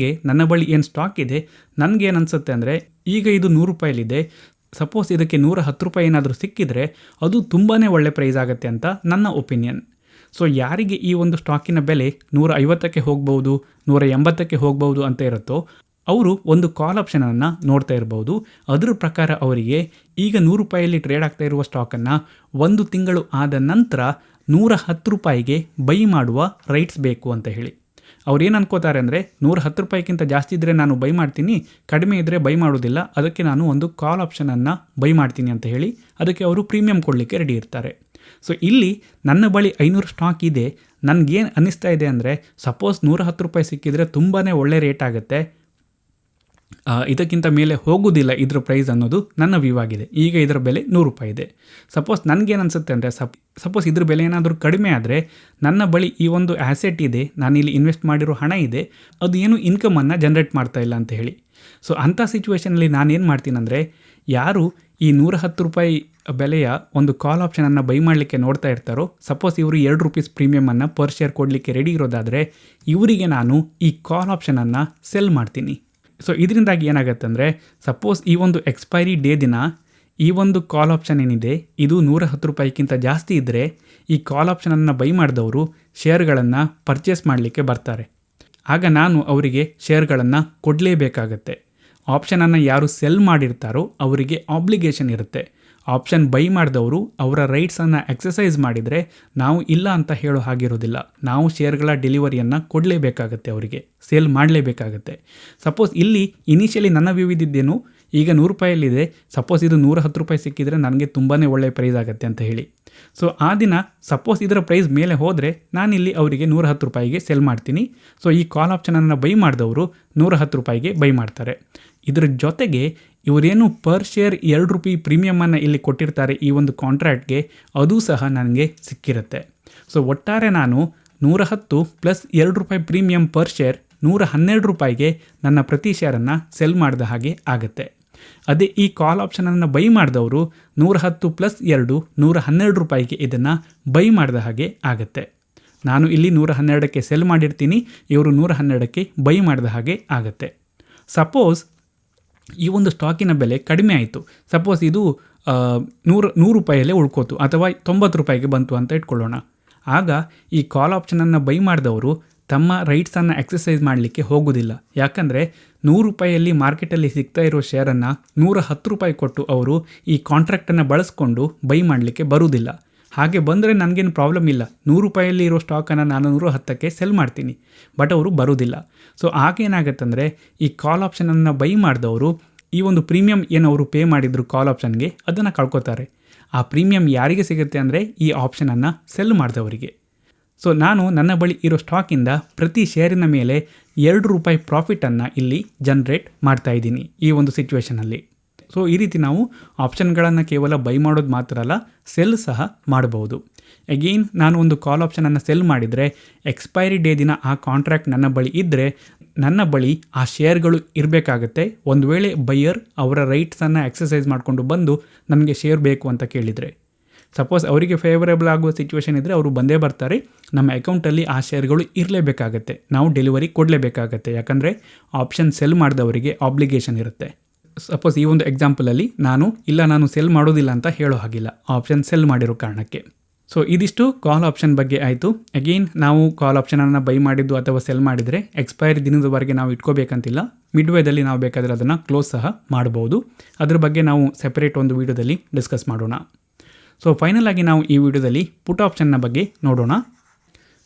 ನನ್ನ ಬಳಿ ಏನು ಸ್ಟಾಕ್ ಇದೆ, ನನಗೆ ಏನು ಅನಿಸುತ್ತೆ ಅಂದರೆ ಈಗ ಇದು 100 ರೂಪಾಯಲ್ಲಿದೆ, ಸಪೋಸ್ ಇದಕ್ಕೆ 110 ರೂಪಾಯಿ ಏನಾದರೂ ಸಿಕ್ಕಿದರೆ ಅದು ತುಂಬಾ ಒಳ್ಳೆ ಪ್ರೈಸ್ ಆಗುತ್ತೆ ಅಂತ ನನ್ನ ಒಪಿನಿಯನ್. ಸೊ ಯಾರಿಗೆ ಈ ಒಂದು ಸ್ಟಾಕಿನ ಬೆಲೆ 150ಕ್ಕೆ ಹೋಗ್ಬೋದು, 180ಕ್ಕೆ ಹೋಗ್ಬೋದು ಅಂತ ಇರುತ್ತೋ ಅವರು ಒಂದು ಕಾಲ್ ಆಪ್ಷನನ್ನು ನೋಡ್ತಾ ಇರ್ಬೋದು. ಅದರ ಪ್ರಕಾರ ಅವರಿಗೆ ಈಗ 100 ರೂಪಾಯಲ್ಲಿ ಟ್ರೇಡ್ ಆಗ್ತಾ ಇರುವ ಸ್ಟಾಕನ್ನು 1 ತಿಂಗಳು ಆದ ನಂತರ 110 ರೂಪಾಯಿಗೆ ಬೈ ಮಾಡುವ ರೈಟ್ಸ್ ಬೇಕು ಅಂತ ಹೇಳಿ. ಅವ್ರು ಏನು ಅನ್ಕೋತಾರೆ ಅಂದರೆ 110 ರೂಪಾಯಿಗಿಂತ ಜಾಸ್ತಿ ಇದ್ದರೆ ನಾನು ಬೈ ಮಾಡ್ತೀನಿ, ಕಡಿಮೆ ಇದ್ದರೆ ಬೈ ಮಾಡೋದಿಲ್ಲ, ಅದಕ್ಕೆ ನಾನು ಒಂದು ಕಾಲ್ ಆಪ್ಷನನ್ನು ಬೈ ಮಾಡ್ತೀನಿ ಅಂತ ಹೇಳಿ ಅದಕ್ಕೆ ಅವರು ಪ್ರೀಮಿಯಂ ಕೊಡಲಿಕ್ಕೆ ರೆಡಿ ಇರ್ತಾರೆ. ಸೊ ಇಲ್ಲಿ ನನ್ನ ಬಳಿ 500 ಸ್ಟಾಕ್ ಇದೆ, ನನಗೇನು ಅನ್ನಿಸ್ತಾ ಇದೆ ಅಂದರೆ ಸಪೋಸ್ 110 ರೂಪಾಯಿ ಸಿಕ್ಕಿದರೆ ತುಂಬಾ ಒಳ್ಳೆ ರೇಟ್ ಆಗುತ್ತೆ, ಇದಕ್ಕಿಂತ ಮೇಲೆ ಹೋಗೋದಿಲ್ಲ ಇದರ ಪ್ರೈಸ್ ಅನ್ನೋದು ನನ್ನ ವ್ಯೂ ಆಗಿದೆ. ಈಗ ಇದರ ಬೆಲೆ 100 ರೂಪಾಯಿ ಇದೆ. ಸಪೋಸ್ ನನಗೇನು ಅನಿಸುತ್ತೆ ಅಂದರೆ ಸಪೋಸ್ ಇದ್ರ ಬೆಲೆ ಏನಾದರೂ ಕಡಿಮೆ ಆದರೆ ನನ್ನ ಬಳಿ ಈ ಒಂದು ಆ್ಯಸೆಟ್ ಇದೆ, ನಾನಿಲ್ಲಿ ಇನ್ವೆಸ್ಟ್ ಮಾಡಿರೋ ಹಣ ಇದೆ, ಅದು ಏನು ಇನ್ಕಮನ್ನು ಜನ್ರೇಟ್ ಮಾಡ್ತಾ ಇಲ್ಲ ಅಂತ ಹೇಳಿ. ಸೊ ಅಂಥ ಸಿಚುವೇಷನಲ್ಲಿ ನಾನೇನು ಮಾಡ್ತೀನಿ ಅಂದರೆ, ಯಾರು ಈ 110 ರೂಪಾಯಿ ಬೆಲೆಯ ಒಂದು ಕಾಲ್ ಆಪ್ಷನನ್ನು ಬೈ ಮಾಡಲಿಕ್ಕೆ ನೋಡ್ತಾ ಇರ್ತಾರೋ, ಸಪೋಸ್ ಇವರು 2 ರೂಪೀಸ್ ಪ್ರೀಮಿಯಮನ್ನು ಪರ್ ಶೇರ್ ಕೊಡಲಿಕ್ಕೆ ರೆಡಿ ಇರೋದಾದರೆ ಇವರಿಗೆ ನಾನು ಈ ಕಾಲ್ ಆಪ್ಷನನ್ನು ಸೆಲ್ ಮಾಡ್ತೀನಿ. ಸೊ ಇದರಿಂದಾಗಿ ಏನಾಗುತ್ತೆ ಅಂದರೆ, ಸಪೋಸ್ ಈ ಒಂದು ಎಕ್ಸ್ಪೈರಿ ಡೇ ದಿನ ಈ ಒಂದು ಕಾಲ್ ಆಪ್ಷನ್ ಏನಿದೆ ಇದು 110 ರೂಪಾಯಿಗಿಂತ ಜಾಸ್ತಿ ಇದ್ದರೆ ಈ ಕಾಲ್ ಆಪ್ಷನನ್ನು ಬೈ ಮಾಡಿದವರು ಶೇರ್ಗಳನ್ನು ಪರ್ಚೇಸ್ ಮಾಡಲಿಕ್ಕೆ ಬರ್ತಾರೆ. ಆಗ ನಾನು ಅವರಿಗೆ ಶೇರ್ಗಳನ್ನು ಕೊಡಲೇಬೇಕಾಗತ್ತೆ. ಆಪ್ಷನನ್ನು ಯಾರು ಸೆಲ್ ಮಾಡಿರ್ತಾರೋ ಅವರಿಗೆ ಆಬ್ಲಿಗೇಷನ್ ಇರುತ್ತೆ. ಆಪ್ಷನ್ ಬೈ ಮಾಡಿದವರು ಅವರ ರೈಟ್ಸನ್ನು ಎಕ್ಸಸೈಸ್ ಮಾಡಿದರೆ ನಾವು ಇಲ್ಲ ಅಂತ ಹೇಳೋ ಹಾಗಿರೋದಿಲ್ಲ. ನಾವು ಶೇರ್ಗಳ ಡೆಲಿವರಿಯನ್ನು ಕೊಡಲೇಬೇಕಾಗತ್ತೆ, ಅವರಿಗೆ ಸೇಲ್ ಮಾಡಲೇಬೇಕಾಗತ್ತೆ. ಸಪೋಸ್ ಇಲ್ಲಿ ಇನಿಷಿಯಲಿ ನನ್ನ ವ್ಯೂ ಇದ್ದಿದ್ದೇನು, ಈಗ 100 ರೂಪಾಯಲ್ಲಿದೆ, ಸಪೋಸ್ ಇದು 110 ರೂಪಾಯಿ ಸಿಕ್ಕಿದರೆ ನನಗೆ ತುಂಬಾ ಒಳ್ಳೆಯ ಪ್ರೈಸ್ ಆಗುತ್ತೆ ಅಂತ ಹೇಳಿ. ಸೊ ಆ ದಿನ ಸಪೋಸ್ ಇದರ ಪ್ರೈಸ್ ಮೇಲೆ ಹೋದರೆ ನಾನಿಲ್ಲಿ ಅವರಿಗೆ 110 ರೂಪಾಯಿಗೆ ಸೆಲ್ ಮಾಡ್ತೀನಿ. ಸೊ ಈ ಕಾಲ್ ಆಪ್ಷನನ್ನು ಬೈ ಮಾಡಿದವರು 110 ರೂಪಾಯಿಗೆ ಬೈ ಮಾಡ್ತಾರೆ. ಇದರ ಜೊತೆಗೆ ಇವರೇನು ಪರ್ ಶೇರ್ 2 ರೂಪಾಯಿ ಪ್ರೀಮಿಯಮನ್ನು ಇಲ್ಲಿ ಕೊಟ್ಟಿರ್ತಾರೆ ಈ ಒಂದು ಕಾಂಟ್ರಾಕ್ಟ್ಗೆ, ಅದು ಸಹ ನನಗೆ ಸಿಕ್ಕಿರುತ್ತೆ. ಸೊ ಒಟ್ಟಾರೆ ನಾನು 110 ಪ್ಲಸ್ 2 ರೂಪಾಯಿ ಪ್ರೀಮಿಯಂ ಪರ್ ಶೇರ್ 112 ರೂಪಾಯಿಗೆ ನನ್ನ ಪ್ರತಿ ಶೇರನ್ನು ಸೆಲ್ ಮಾಡಿದ ಹಾಗೆ ಆಗುತ್ತೆ. ಅದೇ ಈ ಕಾಲ್ ಆಪ್ಷನನ್ನು ಬೈ ಮಾಡಿದವರು 110 ಪ್ಲಸ್ 2 112 ರೂಪಾಯಿಗೆ ಇದನ್ನು ಬೈ ಮಾಡಿದ ಹಾಗೆ ಆಗುತ್ತೆ. ನಾನು ಇಲ್ಲಿ 112ಕ್ಕೆ ಸೆಲ್ ಮಾಡಿರ್ತೀನಿ, ಇವರು 112ಕ್ಕೆ ಬೈ ಮಾಡಿದ ಹಾಗೆ ಆಗುತ್ತೆ. ಸಪೋಸ್ ಈ ಒಂದು ಸ್ಟಾಕಿನ ಬೆಲೆ ಕಡಿಮೆ ಆಯಿತು, ಸಪೋಸ್ ಇದು 100 ರೂಪಾಯಲ್ಲೇ ಉಳ್ಕೋತು ಅಥವಾ 90 ರೂಪಾಯಿಗೆ ಬಂತು ಅಂತ ಇಟ್ಕೊಳ್ಳೋಣ. ಆಗ ಈ ಕಾಲ್ ಆಪ್ಷನನ್ನು ಬೈ ಮಾಡಿದವರು ತಮ್ಮ ರೈಟ್ಸನ್ನು ಎಕ್ಸಸೈಸ್ ಮಾಡಲಿಕ್ಕೆ ಹೋಗೋದಿಲ್ಲ. ಯಾಕಂದರೆ ₹100 ಮಾರ್ಕೆಟಲ್ಲಿ ಸಿಗ್ತಾ ಇರೋ ಶೇರನ್ನು ₹110 ಕೊಟ್ಟು ಅವರು ಈ ಕಾಂಟ್ರಾಕ್ಟನ್ನು ಬಳಸ್ಕೊಂಡು ಬೈ ಮಾಡಲಿಕ್ಕೆ ಬರುವುದಿಲ್ಲ. ಹಾಗೆ ಬಂದರೆ ನನಗೇನು ಪ್ರಾಬ್ಲಮ್ ಇಲ್ಲ, ₹100 ಇರೋ ಸ್ಟಾಕನ್ನು ನಾನು 110ಕ್ಕೆ ಸೆಲ್ ಮಾಡ್ತೀನಿ. ಬಟ್ ಅವರು ಬರೋದಿಲ್ಲ. ಸೊ ಆಗೇನಾಗತ್ತಂದರೆ ಈ ಕಾಲ್ ಆಪ್ಷನನ್ನು ಬೈ ಮಾಡಿದವರು ಈ ಒಂದು ಪ್ರೀಮಿಯಂ ಏನು ಅವರು ಪೇ ಮಾಡಿದ್ರು ಕಾಲ್ ಆಪ್ಷನ್ಗೆ ಅದನ್ನು ಕಳ್ಕೊತಾರೆ. ಆ ಪ್ರೀಮಿಯಂ ಯಾರಿಗೆ ಸಿಗುತ್ತೆ ಅಂದರೆ ಈ ಆಪ್ಷನನ್ನು ಸೆಲ್ ಮಾಡಿದವರಿಗೆ. ಸೊ ನಾನು ನನ್ನ ಬಳಿ ಇರೋ ಸ್ಟಾಕಿಂದ ಪ್ರತಿ ಶೇರಿನ ಮೇಲೆ ₹2 ಪ್ರಾಫಿಟನ್ನು ಇಲ್ಲಿ ಜನ್ರೇಟ್ ಮಾಡ್ತಾಯಿದ್ದೀನಿ ಈ ಒಂದು ಸಿಚುವೇಷನಲ್ಲಿ. ಸೊ ಈ ರೀತಿ ನಾವು ಆಪ್ಷನ್ಗಳನ್ನು ಕೇವಲ ಬೈ ಮಾಡೋದು ಮಾತ್ರ ಅಲ್ಲ, ಸೆಲ್ ಸಹ ಮಾಡಬಹುದು. ಅಗೇನ್ ನಾನು ಒಂದು ಕಾಲ್ ಆಪ್ಷನನ್ನು ಸೆಲ್ ಮಾಡಿದರೆ ಎಕ್ಸ್ಪೈರಿ ಡೇ ದಿನ ಆ ಕಾಂಟ್ರಾಕ್ಟ್ ನನ್ನ ಬಳಿ ಇದ್ದರೆ ನನ್ನ ಬಳಿ ಆ ಶೇರ್ಗಳು ಇರಬೇಕಾಗತ್ತೆ. ಒಂದು ವೇಳೆ ಬೈಯರ್ ಅವರ ರೈಟ್ಸನ್ನು ಎಕ್ಸಸೈಸ್ ಮಾಡಿಕೊಂಡು ಬಂದು ನನಗೆ ಶೇರ್ ಬೇಕು ಅಂತ ಕೇಳಿದರೆ, ಸಪೋಸ್ ಅವರಿಗೆ ಫೇವರೇಬಲ್ ಆಗುವ ಸಿಚುವೇಷನ್ ಇದ್ದರೆ ಅವರು ಬಂದೇ ಬರ್ತಾರೆ. ನಮ್ಮ ಅಕೌಂಟಲ್ಲಿ ಆ ಶೇರ್ಗಳು ಇರಲೇಬೇಕಾಗತ್ತೆ, ನಾವು ಡೆಲಿವರಿ ಕೊಡಲೇಬೇಕಾಗತ್ತೆ. ಯಾಕಂದರೆ ಆಪ್ಷನ್ ಸೆಲ್ ಮಾಡಿದವರಿಗೆ ಆಬ್ಲಿಗೇಷನ್ ಇರುತ್ತೆ. ಸಪೋಸ್ ಈ ಒಂದು ಎಕ್ಸಾಂಪಲಲ್ಲಿ ನಾನು ಸೆಲ್ ಮಾಡೋದಿಲ್ಲ ಅಂತ ಹೇಳೋ ಹಾಗಿಲ್ಲ, ಆಪ್ಷನ್ ಸೆಲ್ ಮಾಡಿರೋ ಕಾರಣಕ್ಕೆ. ಸೊ ಇದಿಷ್ಟು ಕಾಲ್ ಆಪ್ಷನ್ ಬಗ್ಗೆ ಆಯಿತು. ಅಗೇನ್ ನಾವು ಕಾಲ್ ಆಪ್ಷನನ್ನು ಬೈ ಮಾಡಿದ್ದು ಅಥವಾ ಸೆಲ್ ಮಾಡಿದರೆ ಎಕ್ಸ್ಪೈರಿ ದಿನದವರೆಗೆ ನಾವು ಇಟ್ಕೋಬೇಕಂತಿಲ್ಲ. ಮಿಡ್ವೇದಲ್ಲಿ ನಾವು ಬೇಕಾದರೆ ಅದನ್ನು ಕ್ಲೋಸ್ ಸಹ ಮಾಡ್ಬೋದು. ಅದ್ರ ಬಗ್ಗೆ ನಾವು ಸೆಪರೇಟ್ ಒಂದು ವೀಡಿಯೋದಲ್ಲಿ ಡಿಸ್ಕಸ್ ಮಾಡೋಣ. ಸೊ ಫೈನಲ್ ಆಗಿ ನಾವು ಈ ವಿಡಿಯೋದಲ್ಲಿ ಪುಟ್ ಆಪ್ಷನ್ನ ಬಗ್ಗೆ ನೋಡೋಣ.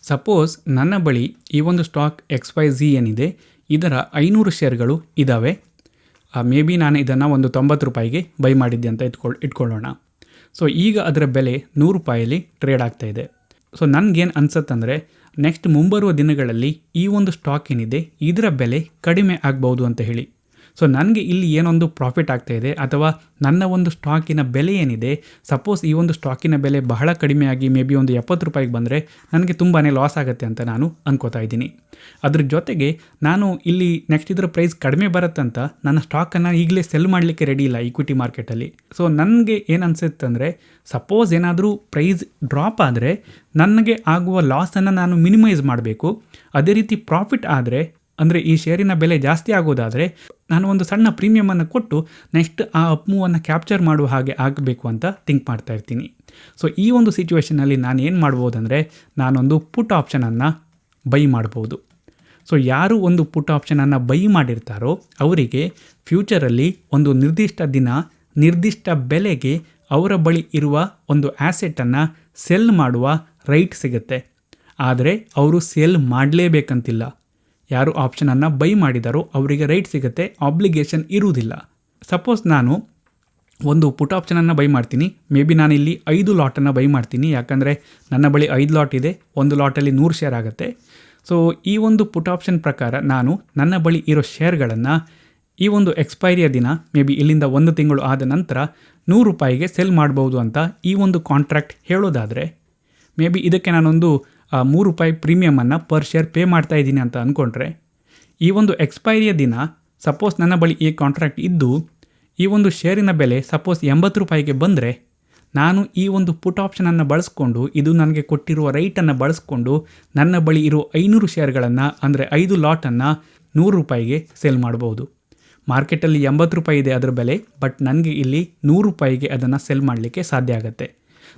ಸಪೋಸ್ ನನ್ನ ಬಳಿ ಈ ಒಂದು ಸ್ಟಾಕ್ XYZ ಏನಿದೆ ಇದರ 500 ಶೇರ್ಗಳು ಇದ್ದಾವೆ. ಮೇ ಬಿ ನಾನು ಇದನ್ನು ಒಂದು ₹90ಗೆ ಬೈ ಮಾಡಿದ್ದೆ ಅಂತ ಇಟ್ಕೊಳ್ಳೋಣ. ಸೊ ಈಗ ಅದರ ಬೆಲೆ ₹100 ಟ್ರೇಡ್ ಆಗ್ತಾಯಿದೆ. ಸೊ ನನಗೇನು ಅನಿಸುತ್ತಂದರೆ ನೆಕ್ಸ್ಟ್ ಮುಂಬರುವ ದಿನಗಳಲ್ಲಿ ಈ ಒಂದು ಸ್ಟಾಕ್ ಏನಿದೆ ಇದರ ಬೆಲೆ ಕಡಿಮೆ ಆಗ್ಬೋದು ಅಂತ ಹೇಳಿ. ಸೊ ನನಗೆ ಇಲ್ಲಿ ಏನೊಂದು ಪ್ರಾಫಿಟ್ ಆಗ್ತಾಯಿದೆ ಅಥವಾ ನನ್ನ ಒಂದು ಸ್ಟಾಕಿನ ಬೆಲೆ ಏನಿದೆ, ಸಪೋಸ್ ಈ ಒಂದು ಸ್ಟಾಕಿನ ಬೆಲೆ ಬಹಳ ಕಡಿಮೆಯಾಗಿ ಮೇ ಬಿ ಒಂದು ₹70 ಬಂದರೆ ನನಗೆ ತುಂಬಾ ಲಾಸ್ ಆಗುತ್ತೆ ಅಂತ ನಾನು ಅನ್ಕೋತಾ ಇದ್ದೀನಿ. ಅದ್ರ ಜೊತೆಗೆ ನಾನು ಇಲ್ಲಿ ನೆಕ್ಸ್ಟ್ ಇದರ ಪ್ರೈಸ್ ಕಡಿಮೆ ಬರುತ್ತಂತ ನನ್ನ ಸ್ಟಾಕನ್ನು ಈಗಲೇ ಸೆಲ್ ಮಾಡಲಿಕ್ಕೆ ರೆಡಿ ಇಲ್ಲ ಈಕ್ವಿಟಿ ಮಾರ್ಕೆಟಲ್ಲಿ. ಸೊ ನನಗೆ ಏನು ಅನಿಸುತ್ತೆ ಅಂದರೆ ಸಪೋಸ್ ಏನಾದರೂ ಪ್ರೈಸ್ ಡ್ರಾಪ್ ಆದರೆ ನನಗೆ ಆಗುವ ಲಾಸನ್ನು ನಾನು ಮಿನಿಮೈಸ್ ಮಾಡಬೇಕು. ಅದೇ ರೀತಿ ಪ್ರಾಫಿಟ್ ಆದರೆ ಅಂದರೆ ಈ ಶೇರಿನ ಬೆಲೆ ಜಾಸ್ತಿ ಆಗೋದಾದರೆ ನಾನು ಒಂದು ಸಣ್ಣ ಪ್ರೀಮಿಯಮನ್ನು ಕೊಟ್ಟು ನೆಕ್ಸ್ಟ್ ಆ ಅಪ್ಮೂವನ್ನು ಕ್ಯಾಪ್ಚರ್ ಮಾಡುವ ಹಾಗೆ ಆಗಬೇಕು ಅಂತ ಥಿಂಕ್ ಮಾಡ್ತಾ ಇರ್ತೀನಿ. ಸೊ ಈ ಒಂದು ಸಿಚುವೇಷನಲ್ಲಿ ನಾನು ಏನು ಮಾಡ್ಬೋದಂದರೆ ನಾನೊಂದು ಪುಟ್ ಆಪ್ಷನನ್ನು ಬೈ ಮಾಡ್ಬೋದು. ಸೊ ಯಾರು ಒಂದು ಪುಟ್ ಆಪ್ಷನನ್ನು ಬೈ ಮಾಡಿರ್ತಾರೋ ಅವರಿಗೆ ಫ್ಯೂಚರಲ್ಲಿ ಒಂದು ನಿರ್ದಿಷ್ಟ ದಿನ ನಿರ್ದಿಷ್ಟ ಬೆಲೆಗೆ ಅವರ ಬಳಿ ಇರುವ ಒಂದು ಆ್ಯಸೆಟನ್ನು ಸೆಲ್ ಮಾಡುವ ರೈಟ್ ಸಿಗುತ್ತೆ. ಆದರೆ ಅವರು ಸೇಲ್ ಮಾಡಲೇಬೇಕಂತಿಲ್ಲ. ಯಾರು ಆಪ್ಷನನ್ನು ಬೈ ಮಾಡಿದಾರೋ ಅವರಿಗೆ ರೈಟ್ ಸಿಗುತ್ತೆ, ಆಬ್ಲಿಗೇಷನ್ ಇರುವುದಿಲ್ಲ. ಸಪೋಸ್ ನಾನು ಒಂದು ಪುಟ್ ಆಪ್ಷನನ್ನು ಬೈ ಮಾಡ್ತೀನಿ, ಮೇ ಬಿ ನಾನಿಲ್ಲಿ 5 ಲಾಟನ್ನು ಬೈ ಮಾಡ್ತೀನಿ. ಯಾಕಂದರೆ ನನ್ನ ಬಳಿ 5 ಲಾಟ್ ಇದೆ, ಒಂದು ಲಾಟಲ್ಲಿ 100 ಶೇರ್ ಆಗುತ್ತೆ. ಸೊ ಈ ಒಂದು ಪುಟ್ ಆಪ್ಷನ್ ಪ್ರಕಾರ ನಾನು ನನ್ನ ಬಳಿ ಇರೋ ಶೇರ್ಗಳನ್ನು ಈ ಒಂದು ಎಕ್ಸ್ಪೈರಿಯ ದಿನ ಮೇ ಬಿ ಇಲ್ಲಿಂದ 1 ತಿಂಗಳು ಆದ ನಂತರ ₹100ಗೆ ಸೆಲ್ ಮಾಡ್ಬೋದು ಅಂತ ಈ ಒಂದು ಕಾಂಟ್ರಾಕ್ಟ್ ಹೇಳೋದಾದರೆ ಮೇ ಬಿ ಇದಕ್ಕೆ ನಾನೊಂದು ₹3 ಪ್ರೀಮಿಯಮನ್ನು ಪರ್ ಶೇರ್ ಪೇ ಮಾಡ್ತಾ ಇದ್ದೀನಿ ಅಂತ ಅಂದ್ಕೊಂಡ್ರೆ ಈ ಒಂದು ಎಕ್ಸ್ಪೈರಿಯ ದಿನ ಸಪೋಸ್ ನನ್ನ ಬಳಿ ಈ ಕಾಂಟ್ರಾಕ್ಟ್ ಇದ್ದು ಈ ಒಂದು ಶೇರಿನ ಬೆಲೆ ಸಪೋಸ್ ₹80ಗೆ ಬಂದರೆ ನಾನು ಈ ಒಂದು ಪುಟ್ ಆಪ್ಷನನ್ನು ಬಳಸ್ಕೊಂಡು ಇದು ನನಗೆ ಕೊಟ್ಟಿರುವ ರೈಟನ್ನು ಬಳಸ್ಕೊಂಡು ನನ್ನ ಬಳಿ ಇರೋ 500 ಶೇರ್ಗಳನ್ನು ಅಂದರೆ 5 ಲಾಟನ್ನು ₹100ಗೆ ಸೇಲ್ ಮಾಡ್ಬೋದು. ಮಾರ್ಕೆಟಲ್ಲಿ ₹80 ಇದೆ ಅದರ ಬೆಲೆ, ಬಟ್ ನನಗೆ ಇಲ್ಲಿ ₹100ಗೆ ಅದನ್ನು ಸೆಲ್ ಮಾಡಲಿಕ್ಕೆ ಸಾಧ್ಯ ಆಗುತ್ತೆ.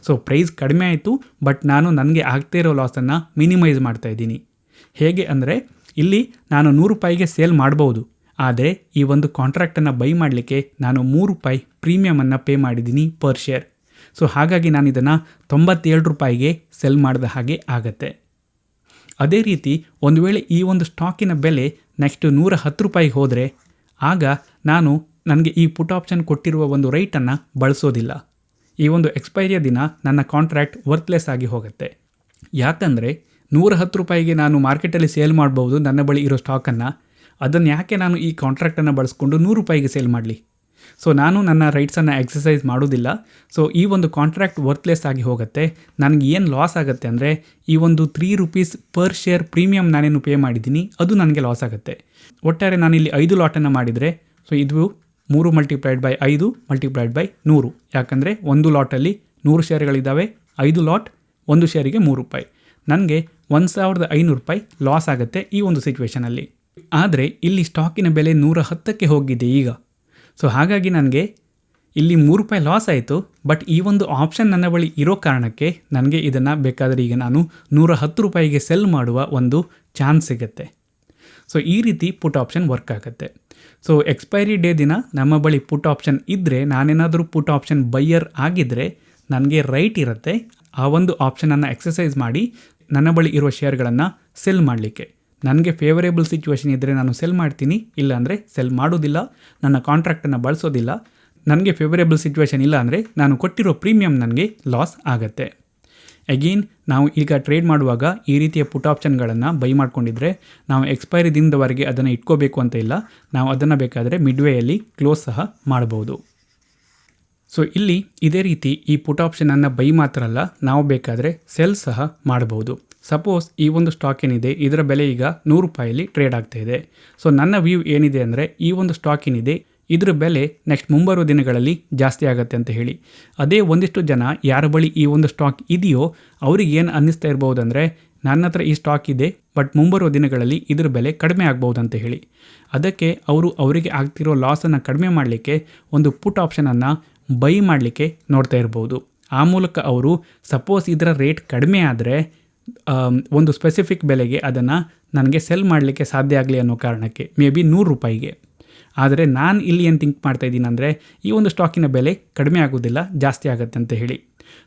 ಸೊ ಪ್ರೈಸ್ ಕಡಿಮೆ ಆಯಿತು, ಬಟ್ ನಾನು ನನಗೆ ಆಗ್ತಾ ಇರೋ ಲಾಸನ್ನು ಮಿನಿಮೈಸ್ ಮಾಡ್ತಾ ಇದ್ದೀನಿ. ಹೇಗೆ ಅಂದರೆ ಇಲ್ಲಿ ನಾನು ₹100ಗೆ ಸೇಲ್ ಮಾಡ್ಬೋದು, ಆದರೆ ಈ ಒಂದು ಕಾಂಟ್ರಾಕ್ಟನ್ನು ಬೈ ಮಾಡಲಿಕ್ಕೆ ನಾನು ₹3 ಪ್ರೀಮಿಯಮನ್ನು ಪೇ ಮಾಡಿದ್ದೀನಿ ಪರ್ ಶೇರ್. ಸೊ ಹಾಗಾಗಿ ನಾನು ಇದನ್ನು ₹97ಗೆ ಸೆಲ್ ಮಾಡಿದ ಹಾಗೆ ಆಗತ್ತೆ. ಅದೇ ರೀತಿ ಒಂದು ವೇಳೆ ಈ ಒಂದು ಸ್ಟಾಕಿನ ಬೆಲೆ ನೆಕ್ಸ್ಟ್ ₹110 ಹೋದರೆ ಆಗ ನನಗೆ ಈ ಪುಟ್ ಆಪ್ಷನ್ ಕೊಟ್ಟಿರುವ ಒಂದು ರೈಟನ್ನು ಬಳಸೋದಿಲ್ಲ. ಈ ಒಂದು ಎಕ್ಸ್ಪೈರಿಯ ದಿನ ನನ್ನ ಕಾಂಟ್ರಾಕ್ಟ್ ವರ್ತ್ಲೆಸ್ ಆಗಿ ಹೋಗುತ್ತೆ. ಯಾಕಂದರೆ ₹110ಗೆ ನಾನು ಮಾರ್ಕೆಟಲ್ಲಿ ಸೇಲ್ ಮಾಡ್ಬೋದು ನನ್ನ ಬಳಿ ಇರೋ ಸ್ಟಾಕನ್ನು. ಅದನ್ನು ಯಾಕೆ ನಾನು ಈ ಕಾಂಟ್ರಾಕ್ಟನ್ನು ಬಳಸ್ಕೊಂಡು ₹100ಗೆ ಸೇಲ್ ಮಾಡಲಿ? ಸೊ ನಾನು ನನ್ನ ರೈಟ್ಸನ್ನು ಎಕ್ಸಸೈಸ್ ಮಾಡೋದಿಲ್ಲ. ಸೊ ಈ ಒಂದು ಕಾಂಟ್ರಾಕ್ಟ್ ವರ್ತ್ಲೆಸ್ ಆಗಿ ಹೋಗುತ್ತೆ. ನನಗೆ ಏನು ಲಾಸ್ ಆಗುತ್ತೆ ಅಂದರೆ ಈ ಒಂದು ₹3 ಪರ್ ಶೇರ್ ಪ್ರೀಮಿಯಮ್ ನಾನೇನು ಪೇ ಮಾಡಿದ್ದೀನಿ ಅದು ನನಗೆ ಲಾಸ್ ಆಗುತ್ತೆ. ಒಟ್ಟಾರೆ ನಾನಿಲ್ಲಿ 5 ಲಾಟನ್ನು ಮಾಡಿದರೆ ಸೊ ಇದು 3 × 5 × 100. ಯಾಕಂದರೆ ಒಂದು ಲಾಟಲ್ಲಿ 100 ಶೇರ್ಗಳಿದ್ದಾವೆ, 5 ಲಾಟ್, ಒಂದು ಶೇರಿಗೆ ₹3. ನನಗೆ ₹1500 ಲಾಸ್ ಆಗುತ್ತೆ ಈ ಒಂದು ಸಿಚುವೇಷನಲ್ಲಿ. ಆದರೆ ಇಲ್ಲಿ ಸ್ಟಾಕಿನ ಬೆಲೆ 110ಕ್ಕೆ ಹೋಗಿದೆ ಈಗ. ಸೊ ಹಾಗಾಗಿ ನನಗೆ ಇಲ್ಲಿ ₹3 ಲಾಸ್ ಆಯಿತು. ಬಟ್ ಈ ಒಂದು ಆಪ್ಷನ್ ನನ್ನ ಬಳಿ ಇರೋ ಕಾರಣಕ್ಕೆ ನನಗೆ ಇದನ್ನು ಬೇಕಾದರೆ ಈಗ ನಾನು ₹110ಗೆ ಸೆಲ್ ಮಾಡುವ ಒಂದು ಚಾನ್ಸ್ ಸಿಗುತ್ತೆ. ಸೊ ಈ ರೀತಿ ಪುಟ್ ಆಪ್ಷನ್ ವರ್ಕ್ ಆಗುತ್ತೆ. ಸೊ ಎಕ್ಸ್ಪೈರಿ ಡೇ ದಿನ ನಮ್ಮ ಬಳಿ ಪುಟ್ ಆಪ್ಷನ್ ಇದ್ದರೆ, ನಾನೇನಾದರೂ ಪುಟ್ ಆಪ್ಷನ್ ಬೈಯರ್ ಆಗಿದ್ದರೆ ನನಗೆ ರೈಟ್ ಇರುತ್ತೆ ಆ ಒಂದು ಆಪ್ಷನನ್ನು ಎಕ್ಸಸೈಸ್ ಮಾಡಿ ನನ್ನ ಬಳಿ ಇರುವ ಶೇರ್ಗಳನ್ನು ಸೆಲ್ ಮಾಡಲಿಕ್ಕೆ. ನನಗೆ ಫೇವರೇಬಲ್ ಸಿಚುವೇಷನ್ ಇದ್ದರೆ ನಾನು ಸೆಲ್ ಮಾಡ್ತೀನಿ, ಇಲ್ಲಾಂದರೆ ಸೆಲ್ ಮಾಡೋದಿಲ್ಲ, ನನ್ನ ಕಾಂಟ್ರಾಕ್ಟನ್ನು ಬಳಸೋದಿಲ್ಲ. ನನಗೆ ಫೇವರೇಬಲ್ ಸಿಚುವೇಷನ್ ಇಲ್ಲ ಅಂದರೆ ನಾನು ಕೊಟ್ಟಿರೋ ಪ್ರೀಮಿಯಮ್ ನನಗೆ ಲಾಸ್ ಆಗುತ್ತೆ. ಅಗೇನ್ ನಾವು ಈಗ ಟ್ರೇಡ್ ಮಾಡುವಾಗ ಈ ರೀತಿಯ ಪುಟ್ ಆಪ್ಷನ್ಗಳನ್ನು ಬೈ ಮಾಡ್ಕೊಂಡಿದ್ರೆ ನಾವು ಎಕ್ಸ್ಪೈರಿ ದಿನದವರೆಗೆ ಅದನ್ನು ಇಟ್ಕೋಬೇಕು ಅಂತ ಇಲ್ಲ. ನಾವು ಅದನ್ನು ಬೇಕಾದರೆ ಮಿಡ್ವೇಯಲ್ಲಿ ಕ್ಲೋಸ್ ಸಹ ಮಾಡ್ಬೋದು. ಸೊ ಇಲ್ಲಿ ಇದೇ ರೀತಿ ಈ ಪುಟ್ ಆಪ್ಷನನ್ನು ಬೈ ಮಾತ್ರ ಅಲ್ಲ, ನಾವು ಬೇಕಾದರೆ ಸೆಲ್ ಸಹ ಮಾಡ್ಬೋದು. ಸಪೋಸ್ ಈ ಒಂದು ಸ್ಟಾಕ್ ಏನಿದೆ ಇದರ ಬೆಲೆ ಈಗ ₹100 ಟ್ರೇಡ್ ಆಗ್ತಾ ಇದೆ. ಸೊ ನನ್ನ ವ್ಯೂ ಏನಿದೆ ಅಂದರೆ ಈ ಒಂದು ಸ್ಟಾಕ್ ಏನಿದೆ ಇದರ ಬೆಲೆ ನೆಕ್ಸ್ಟ್ ಮುಂಬರುವ ದಿನಗಳಲ್ಲಿ ಜಾಸ್ತಿ ಆಗುತ್ತೆ ಅಂತ ಹೇಳಿ. ಅದೇ ಒಂದಿಷ್ಟು ಜನ ಯಾರ ಬಳಿ ಈ ಒಂದು ಸ್ಟಾಕ್ ಇದೆಯೋ ಅವ್ರಿಗೆ ಏನು ಅನ್ನಿಸ್ತಾ ಇರ್ಬೋದು ಅಂದರೆ ನನ್ನ ಹತ್ರ ಈ ಸ್ಟಾಕ್ ಇದೆ ಬಟ್ ಮುಂಬರುವ ದಿನಗಳಲ್ಲಿ ಇದರ ಬೆಲೆ ಕಡಿಮೆ ಆಗ್ಬೋದು ಅಂತ ಹೇಳಿ. ಅದಕ್ಕೆ ಅವರಿಗೆ ಆಗ್ತಿರೋ ಲಾಸನ್ನು ಕಡಿಮೆ ಮಾಡಲಿಕ್ಕೆ ಒಂದು ಪುಟ್ ಆಪ್ಷನನ್ನು ಬೈ ಮಾಡಲಿಕ್ಕೆ ನೋಡ್ತಾ ಇರ್ಬೋದು. ಆ ಮೂಲಕ ಅವರು ಸಪೋಸ್ ಇದರ ರೇಟ್ ಕಡಿಮೆ ಆದರೆ ಒಂದು ಸ್ಪೆಸಿಫಿಕ್ ಬೆಲೆಗೆ ಅದನ್ನು ನನಗೆ ಸೆಲ್ ಮಾಡಲಿಕ್ಕೆ ಸಾಧ್ಯ ಆಗಲಿ ಅನ್ನೋ ಕಾರಣಕ್ಕೆ ಮೇ ಬಿ ₹100ಗೆ. ಆದರೆ ನಾನು ಇಲ್ಲಿ ಏನು ಥಿಂಕ್ ಮಾಡ್ತಾ ಇದ್ದೀನಿ ಅಂದರೆ ಈ ಒಂದು ಸ್ಟಾಕಿನ ಬೆಲೆ ಕಡಿಮೆ ಆಗೋದಿಲ್ಲ, ಜಾಸ್ತಿ ಆಗುತ್ತೆ ಅಂತ ಹೇಳಿ.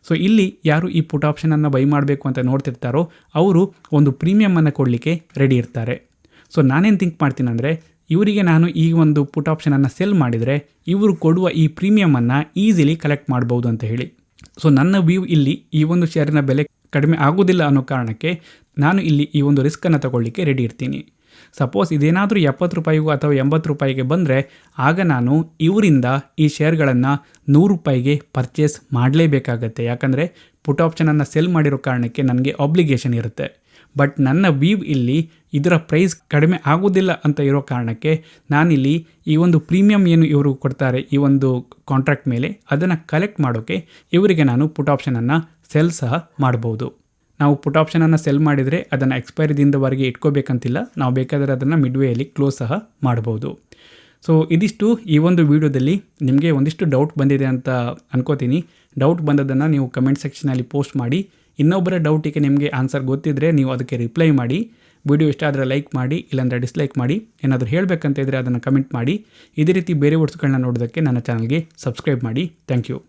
ಸೊ ಇಲ್ಲಿ ಯಾರು ಈ ಪುಟ್ ಆಪ್ಷನನ್ನು ಬೈ ಮಾಡಬೇಕು ಅಂತ ನೋಡ್ತಿರ್ತಾರೋ ಅವರು ಒಂದು ಪ್ರೀಮಿಯಮನ್ನು ಕೊಡಲಿಕ್ಕೆ ರೆಡಿ ಇರ್ತಾರೆ. ಸೊ ನಾನೇನು ಥಿಂಕ್ ಮಾಡ್ತೀನಿ ಅಂದರೆ ಇವರಿಗೆ ನಾನು ಈ ಒಂದು ಪುಟ್ ಆಪ್ಷನನ್ನು ಸೆಲ್ ಮಾಡಿದರೆ ಇವರು ಕೊಡುವ ಈ ಪ್ರೀಮಿಯಮನ್ನು ಈಸಿಲಿ ಕಲೆಕ್ಟ್ ಮಾಡ್ಬೋದು ಅಂತ ಹೇಳಿ. ಸೊ ನನ್ನ ವ್ಯೂ ಇಲ್ಲಿ ಈ ಒಂದು ಶೇರಿನ ಬೆಲೆ ಕಡಿಮೆ ಆಗೋದಿಲ್ಲ ಅನ್ನೋ ಕಾರಣಕ್ಕೆ ನಾನು ಇಲ್ಲಿ ಈ ಒಂದು ರಿಸ್ಕನ್ನು ತಗೊಳ್ಳಿಕ್ಕೆ ರೆಡಿ ಇರ್ತೀನಿ. ಸಪೋಸ್ ಇದೇನಾದರೂ ₹70 ಅಥವಾ ₹80ಗೆ ಬಂದರೆ ಆಗ ನಾನು ಇವರಿಂದ ಈ ಶೇರ್ಗಳನ್ನು ₹100ಗೆ ಪರ್ಚೇಸ್ ಮಾಡಲೇಬೇಕಾಗತ್ತೆ. ಯಾಕಂದರೆ ಪುಟ್ ಆಪ್ಷನನ್ನು ಸೆಲ್ ಮಾಡಿರೋ ಕಾರಣಕ್ಕೆ ನನಗೆ ಆಬ್ಲಿಗೇಷನ್ ಇರುತ್ತೆ. ಬಟ್ ನನ್ನ ವ್ಯೂ ಇಲ್ಲಿ ಇದರ ಪ್ರೈಸ್ ಕಡಿಮೆ ಆಗೋದಿಲ್ಲ ಅಂತ ಇರೋ ಕಾರಣಕ್ಕೆ ನಾನಿಲ್ಲಿ ಈ ಒಂದು ಪ್ರೀಮಿಯಮ್ ಏನು ಇವರು ಕೊಡ್ತಾರೆ ಈ ಒಂದು ಕಾಂಟ್ರಾಕ್ಟ್ ಮೇಲೆ ಅದನ್ನು ಕಲೆಕ್ಟ್ ಮಾಡೋಕ್ಕೆ ಇವರಿಗೆ ನಾನು ಪುಟ್ ಆಪ್ಷನನ್ನು ಸೆಲ್ ಸಹ ಮಾಡ್ಬೋದು. ನಾವು ಪುಟ್ ಆಪ್ಷನನ್ನು ಸೆಲ್ ಮಾಡಿದರೆ ಅದನ್ನು ಎಕ್ಸ್ಪೈರಿ ದಿನದವರೆಗೆ ಇಟ್ಕೋಬೇಕಂತಿಲ್ಲ, ನಾವು ಬೇಕಾದರೆ ಅದನ್ನು ಮಿಡ್ವೇಯಲ್ಲಿ ಕ್ಲೋಸ್ ಸಹ ಮಾಡ್ಬೋದು. ಸೊ ಇದಿಷ್ಟು ಈ ಒಂದು ವಿಡಿಯೋದಲ್ಲಿ. ನಿಮಗೆ ಒಂದಿಷ್ಟು ಡೌಟ್ ಬಂದಿದೆ ಅಂತ ಅನ್ಕೋತೀನಿ. ಡೌಟ್ ಬಂದದನ್ನು ನೀವು ಕಮೆಂಟ್ ಸೆಕ್ಷನಲ್ಲಿ ಪೋಸ್ಟ್ ಮಾಡಿ. ಇನ್ನೊಬ್ಬರ ಡೌಟಿಗೆ ನಿಮಗೆ ಆನ್ಸರ್ ಗೊತ್ತಿದ್ದರೆ ನೀವು ಅದಕ್ಕೆ ರಿಪ್ಲೈ ಮಾಡಿ. ವಿಡಿಯೋ ಇಷ್ಟ ಆದರೆ ಲೈಕ್ ಮಾಡಿ, ಇಲ್ಲಾಂದರೆ ಡಿಸ್ಲೈಕ್ ಮಾಡಿ. ಏನಾದರೂ ಹೇಳಬೇಕಂತ ಇದ್ದರೆ ಅದನ್ನು ಕಮೆಂಟ್ ಮಾಡಿ. ಇದೇ ರೀತಿ ಬೇರೆ ವರ್ಡ್ಸ್ಗಳನ್ನ ನೋಡೋದಕ್ಕೆ ನನ್ನ ಚಾನಲ್ಗೆ ಸಬ್ಸ್ಕ್ರೈಬ್ ಮಾಡಿ. Thank you.